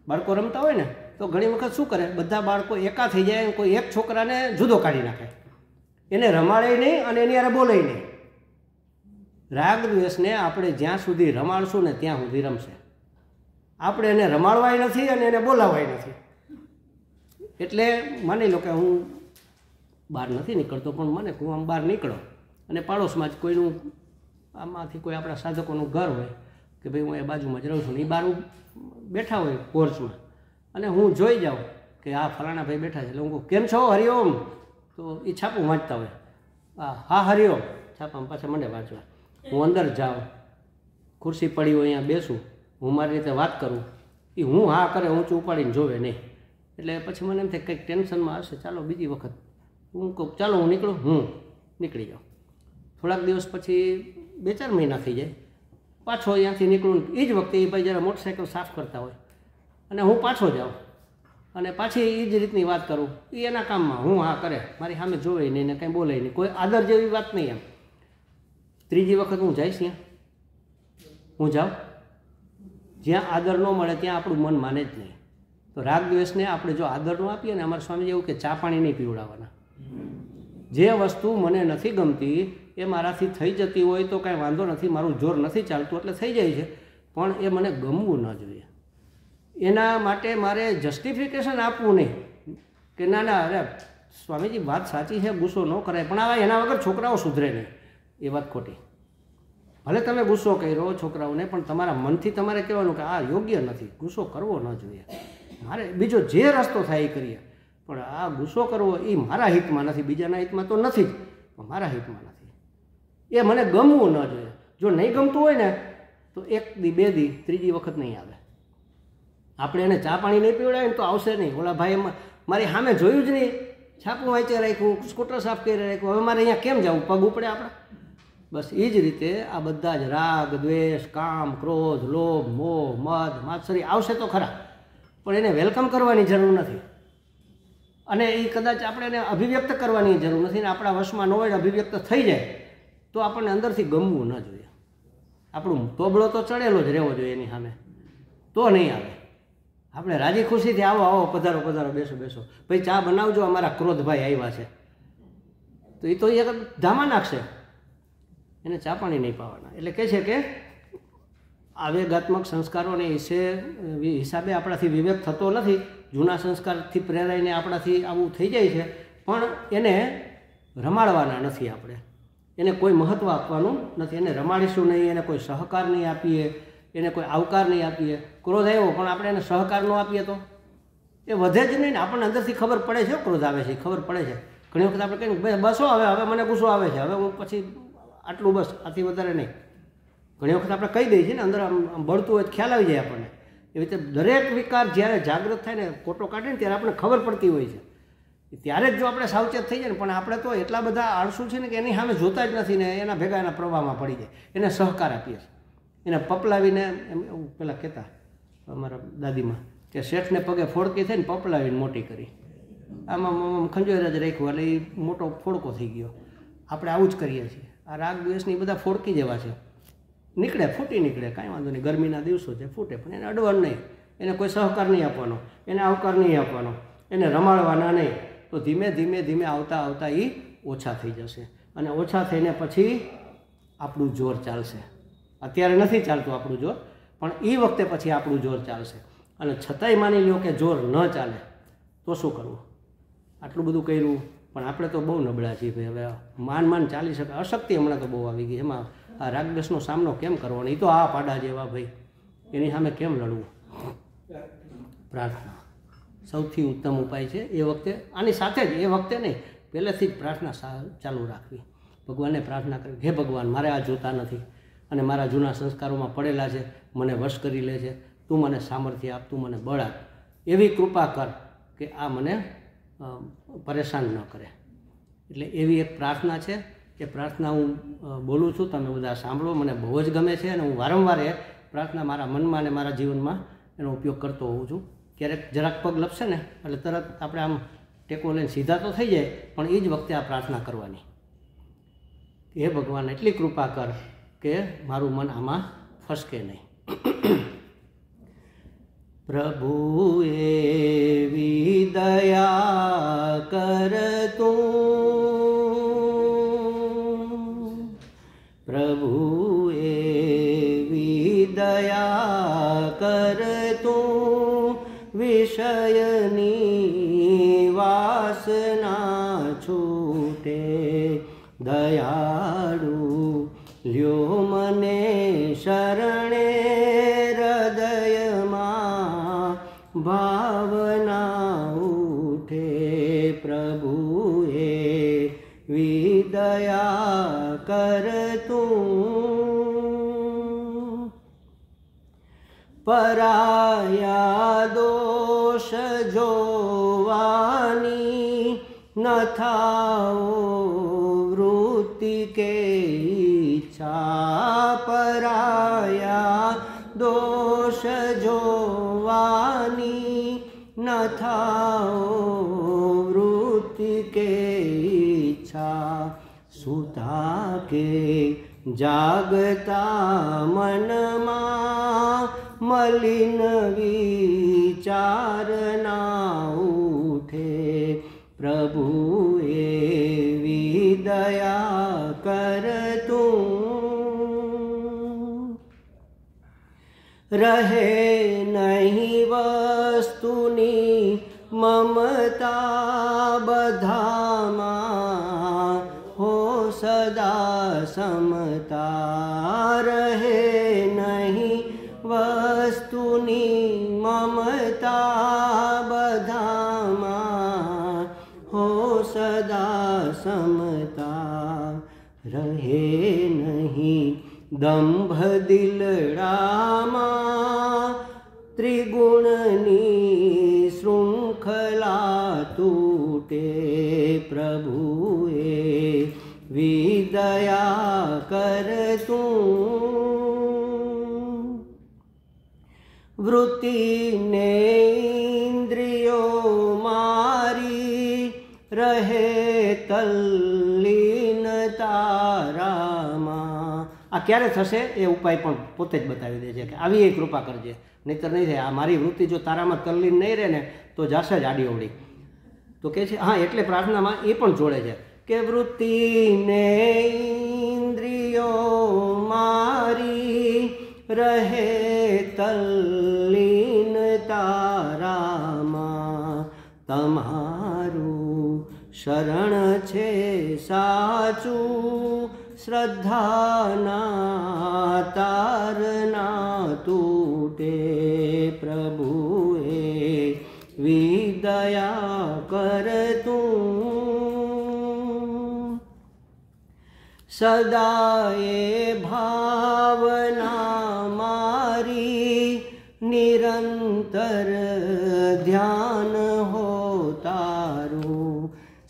Speaker 1: બાળકો રમતા હોય ને તો ઘણી વખત શું કરે, બધા બાળકો એકા થઈ જાય, કોઈ એક છોકરાને જુદો કાઢી નાખે, એને રમાડે નહીં અને એની યારે બોલે નહીં. રાગ દ્વેષને આપણે જ્યાં સુધી રમાડશું ને ત્યાં સુધી રમશે. આપણે એને રમાડવાય નથી અને એને બોલાવાય નથી. એટલે માની લો કે હું બહાર નથી નીકળતો, પણ મને હું આમ બહાર નીકળો અને પાડોશમાં જ કોઈનું આમાંથી કોઈ આપણા સાધકોનું ઘર હોય કે ભાઈ હું એ બાજુમાં જ રહું છું ને, એ બહાર બેઠા હોય પોર્ચમાં, અને હું જોઈ જાઉં કે આ ફલાણા ભાઈ બેઠા છે, એટલે હું કહું કેમ છો, હરિઓમ? તો તો એ છાપું વાંચતા હોય, હા હરિઓમ છાપામાં પાછા મને વાંચવા. હું અંદર જાઉં, ખુરશી પડી હોય અહીંયા બેસું, હું મારી રીતે વાત કરું, એ હું હા કરે ઊંચું ઉપાડીને જોવે નહીં. એટલે પછી મને એમ થાય કંઈક ટેન્શનમાં આવશે, ચાલો બીજી વખત હું કહું ચાલો હું નીકળું, હું નીકળી જાઉં. થોડાક દિવસ પછી 2-4 મહિના થઈ જાય, પાછો અહીંયાથી નીકળું. એ જ વખતે એ ભાઈ જરા મોટરસાઇકલ સાફ કરતા હોય અને હું પાછો જાઉં અને પાછી એ જ રીતની વાત કરું. એ એના કામમાં હું હા કરે, મારી સામે જોવે નહીં ને કંઈ બોલે નહીં, કોઈ આદર જેવી વાત નહીં. એમ ત્રીજી વખત હું જઈશ ત્યાં, હું જાઉં, જ્યાં આદર ન મળે ત્યાં આપણું મન માને જ નહીં. તો રાગ દ્વેષને આપણે જો આદર ન આપીએ ને, અમારા સ્વામી એવું કે ચા પાણી નહીં પીવડાવવાના. જે વસ્તુ મને નથી ગમતી એ મારાથી થઈ જતી હોય તો કાંઈ વાંધો નથી, મારું જોર નથી ચાલતું એટલે થઈ જાય છે, પણ એ મને ગમવું ન જોઈએ. એના માટે મારે જસ્ટિફિકેશન આપવું નહીં કે ના ના અરે સ્વામીજી વાત સાચી છે, ગુસ્સો ન કરાય, પણ આવા એના વગર છોકરાઓ સુધરે નહીં. એ વાત ખોટી. ભલે તમે ગુસ્સો કર્યો છોકરાઓને, પણ તમારા મનથી તમારે કહેવાનું કે આ યોગ્ય નથી, ગુસ્સો કરવો ન જોઈએ, મારે બીજો જે રસ્તો થાય એ કરીએ, પણ આ ગુસ્સો કરવો એ મારા હિતમાં નથી, બીજાના હિતમાં તો નથી જ, પણ મારા હિતમાં નથી. એ મને ગમવું ન જોઈએ. જો નહીં ગમતું હોય ને તો 1 દી 2 દી, ત્રીજી વખત નહીં આવે. આપણે એને ચા પાણી નહીં પીવડાવે ને તો આવશે નહીં. ઓલા ભાઈ મારી સામે જોયું જ નહીં, છાપું વાંચે રાખ્યું, સ્કૂટર સાફ કરી રાખ્યું, હવે મારે અહીંયા કેમ જવું, પગ ઉપડે આપણે. બસ એ જ રીતે આ બધા જ રાગ દ્વેષ કામ ક્રોધ લોભ મોહ મદ માત્સરી આવશે તો ખરા, પણ એને વેલકમ કરવાની જરૂર નથી. અને એ કદાચ આપણે એને અભિવ્યક્ત કરવાની જરૂર નથી. ને આપણા વશમાં ન હોય, અભિવ્યક્ત થઈ જાય તો આપણને અંદરથી ગમવું ન જોઈએ. આપણું તોબળો તો ચડેલો જ રહેવો જોઈએ એની સામે, તો નહીં આવે. આપણે રાજી ખુશીથી આવો આવો પધારો પધારો, બેસો બેસો, ભાઈ ચા બનાવજો, અમારા ક્રોધભાઈ આવ્યા છે, તો એ તો એક ધામા નાખશે, એને ચા પાણી નહીં પાવાના. એટલે કહે છે કે આવેગાત્મક સંસ્કારોને હિસાબે આપણાથી વિવેક થતો નથી. જૂના સંસ્કારથી પ્રેરાઈને આપણાથી આવું થઈ જાય છે, પણ એને રમાડવાના નથી. આપણે એને કોઈ મહત્ત્વ આપવાનું નથી. એને રમાડીશું નહીં, એને કોઈ સહકાર નહીં આપીએ, એને કોઈ આવકાર નહીં આપીએ. ક્રોધ આવ્યો પણ આપણે એને સહકાર ન આપીએ તો એ વધે જ નહીં ને. આપણને અંદરથી ખબર પડે છે ક્રોધ આવે છે, ખબર પડે છે. ઘણી વખત આપણે કહીએ બસો હવે મને ગુસ્સો આવે છે, હવે હું પછી આટલું બસ, આથી વધારે નહીં. ઘણી વખત આપણે કહી દઈએ છીએ ને, અંદર આમ બળતું હોય ખ્યાલ આવી જાય આપણને. એવી રીતે દરેક વિકાર જ્યારે જાગૃત થાય ને, ફોટો કાઢે ને ત્યારે આપણને ખબર પડતી હોય છે. ત્યારે જ જો આપણે સાવચેત થઈ જાય ને, પણ આપણે તો એટલા બધા આળસુ છે ને કે એની સામે જોતા જ નથી ને એના ભેગા એના પ્રવાહમાં પડી જાય. એને સહકાર આપીએ છીએ, એને પપલાવીને એમ એવું પેલા કહેતા અમારા દાદીમાં કે શેઠને પગે ફોડકી થઈને પપલાવીને મોટી કરી, આમાં ખંજોર જ રાખ્યું એટલે એ મોટો ફોડકો થઈ ગયો. આપણે આવું જ કરીએ છીએ. આ રાગ દ્વેષની બધા ફોડકી જેવા છે, નીકળે ફૂટી નીકળે, કાંઈ વાંધો નહીં, ગરમીના દિવસો છે ફૂટે, પણ એને અડવાનું નહીં, એને કોઈ સહકાર નહીં આપવાનો, એને આવકાર નહીં આપવાનો, એને રમાડવાના નહીં. તો ધીમે ધીમે ધીમે આવતા આવતા એ ઓછા થઈ જશે, અને ઓછા થઈને પછી આપણું જોર ચાલશે. અત્યારે નથી ચાલતું આપણું જોર, પણ એ વખતે પછી આપણું જોર ચાલશે. અને છતાંય માની લો કે જોર ન ચાલે તો શું કરવું? આટલું બધું કર્યું પણ આપણે તો બહુ નબળા છીએ ભાઈ. હવે માન ચાલી શકે, અશક્તિ હમણાં તો બહુ આવી ગઈ. એમાં આ રાગદ્વેષનો સામનો કેમ કરવાનો? એ તો આ પાડા જેવા ભાઈ, એની સામે કેમ લડવું? પ્રાર્થના સૌથી ઉત્તમ ઉપાય છે. એ વખતે આની સાથે જ, એ વખતે નહીં, પહેલેથી જ પ્રાર્થના ચાલુ રાખવી. ભગવાનને પ્રાર્થના કરવી, હે ભગવાન મારે આ જોતા નથી અને મારા જૂના સંસ્કારોમાં પડેલા છે, મને વશ કરી લે છે, તું મને સામર્થ્ય આપ, તું મને બળ આપ, એવી કૃપા કર કે આ મને પરેશાન ન કરે. એટલે એવી એક પ્રાર્થના છે. એ પ્રાર્થના હું બોલું છું, તમે બધા સાંભળો, મને બહુ જ ગમે છે અને હું વારંવાર એ પ્રાર્થના મારા મનમાં અને મારા જીવનમાં એનો ઉપયોગ કરતો હોઉં છું. ક્યારેક જરાક પગ લપસે ને એટલે તરત આપણે આમ ટેકો લઈને સીધા તો થઈ જાય, પણ એ જ વખતે આ પ્રાર્થના કરવાની, હે ભગવાન એટલી કૃપા કર કે મારું મન આમાં ફસકે નહીં. પ્રભુ એવી દયા કર તું, પ્રભુ એવી દયા કર તું, વિષયની વાસના છૂટે, દયાળુ લ્યો મને શરણે, હૃદયમાં ભાવના ઉઠે, પ્રભુ करतूं पराया दोष जोवानी न थाओ वृत्ति के इच्छा पराया दोष जोवानी न थाओ वृत्ति के इच्छा सुता के जागता मनमा मलिन विचार ना उठे प्रभुए विदया करतूं रहे नहीं वस्तुनी ममता बधामा हो सदा समता रहे नहीं वस्तुनी ममता बधामा हो सदा समता रहे नहीं दंभ दिलडामा त्रिगुणनी श्रृंखला तूटे प्रभुए विदया करतूं वृत्ति ने इंद्रियों मारी रहे तल्लीन तारामा આ ક્યારે થશે એ ઉપાય પણ પોતે જ બતાવી દે છે કે આવી એ કૃપા કરજે, નહીતર નહીં થાય. આ મારી વૃત્તિ જો તારામાં તલ્લીન નહીં રહે ને તો જાશે જ આડી અવડી. તો કહે છે હા, એટલે પ્રાર્થનામાં એ પણ જોડે છે કે વૃત્તિને ઇન્દ્રિયો મારી રહે તલ્લીન તારામાં તમારું શરણ છે સાચું શ્રદ્ધાના તારના તૂટે પ્રભુએ વિદયા કરતું સદાએ ભાવના મારી નિરંતર ધ્યાન હો તારું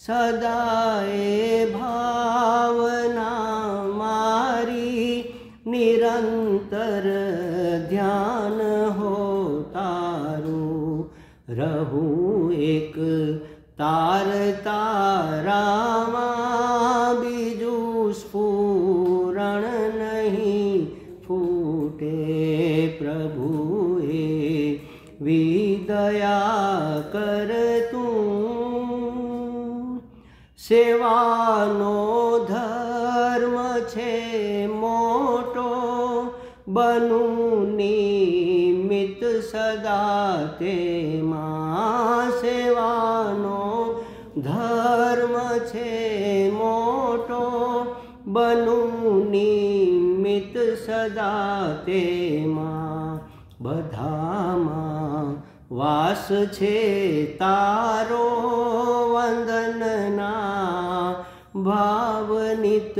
Speaker 1: સદાએ ભાવના મારી નિરંતર ધ્યાન હો તારું રહું એક તાર તારામાં બીજું સ્ફુરણ નહીં ફૂટે પ્રભુએ વિદયા કરતું સેવાનો ધર્મ છે મોટો બનું નિમિત્ત સદા તેમાં સેવાનો ધર્મ છે મોટો બનું નિમિત્ત સદા તેમાં બધામાં વાસ છે તારો વંદનના ભાવ નિત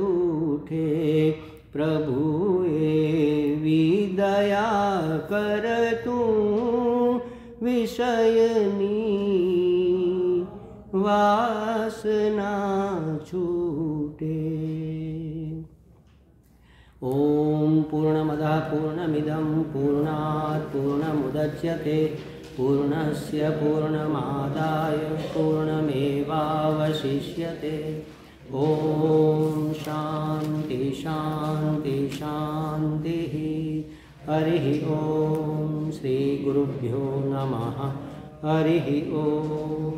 Speaker 1: ઉઠે પ્રભુએ વિદયા કરતું વિષયની વાસના છૂટે. ઓમ પૂર્ણમદઃ પૂર્ણમિદં પૂર્ણાત પૂર્ણમુદચ્યતે પૂર્ણસ્ય પૂર્ણમાદાય પૂર્ણમેવાવશિષ્યતે. ઓમ શાંતિ શાંતિ શાંતિ. હરિ ઓમ શ્રી ગુરુભ્યો નમઃ. હરિ ઓમ.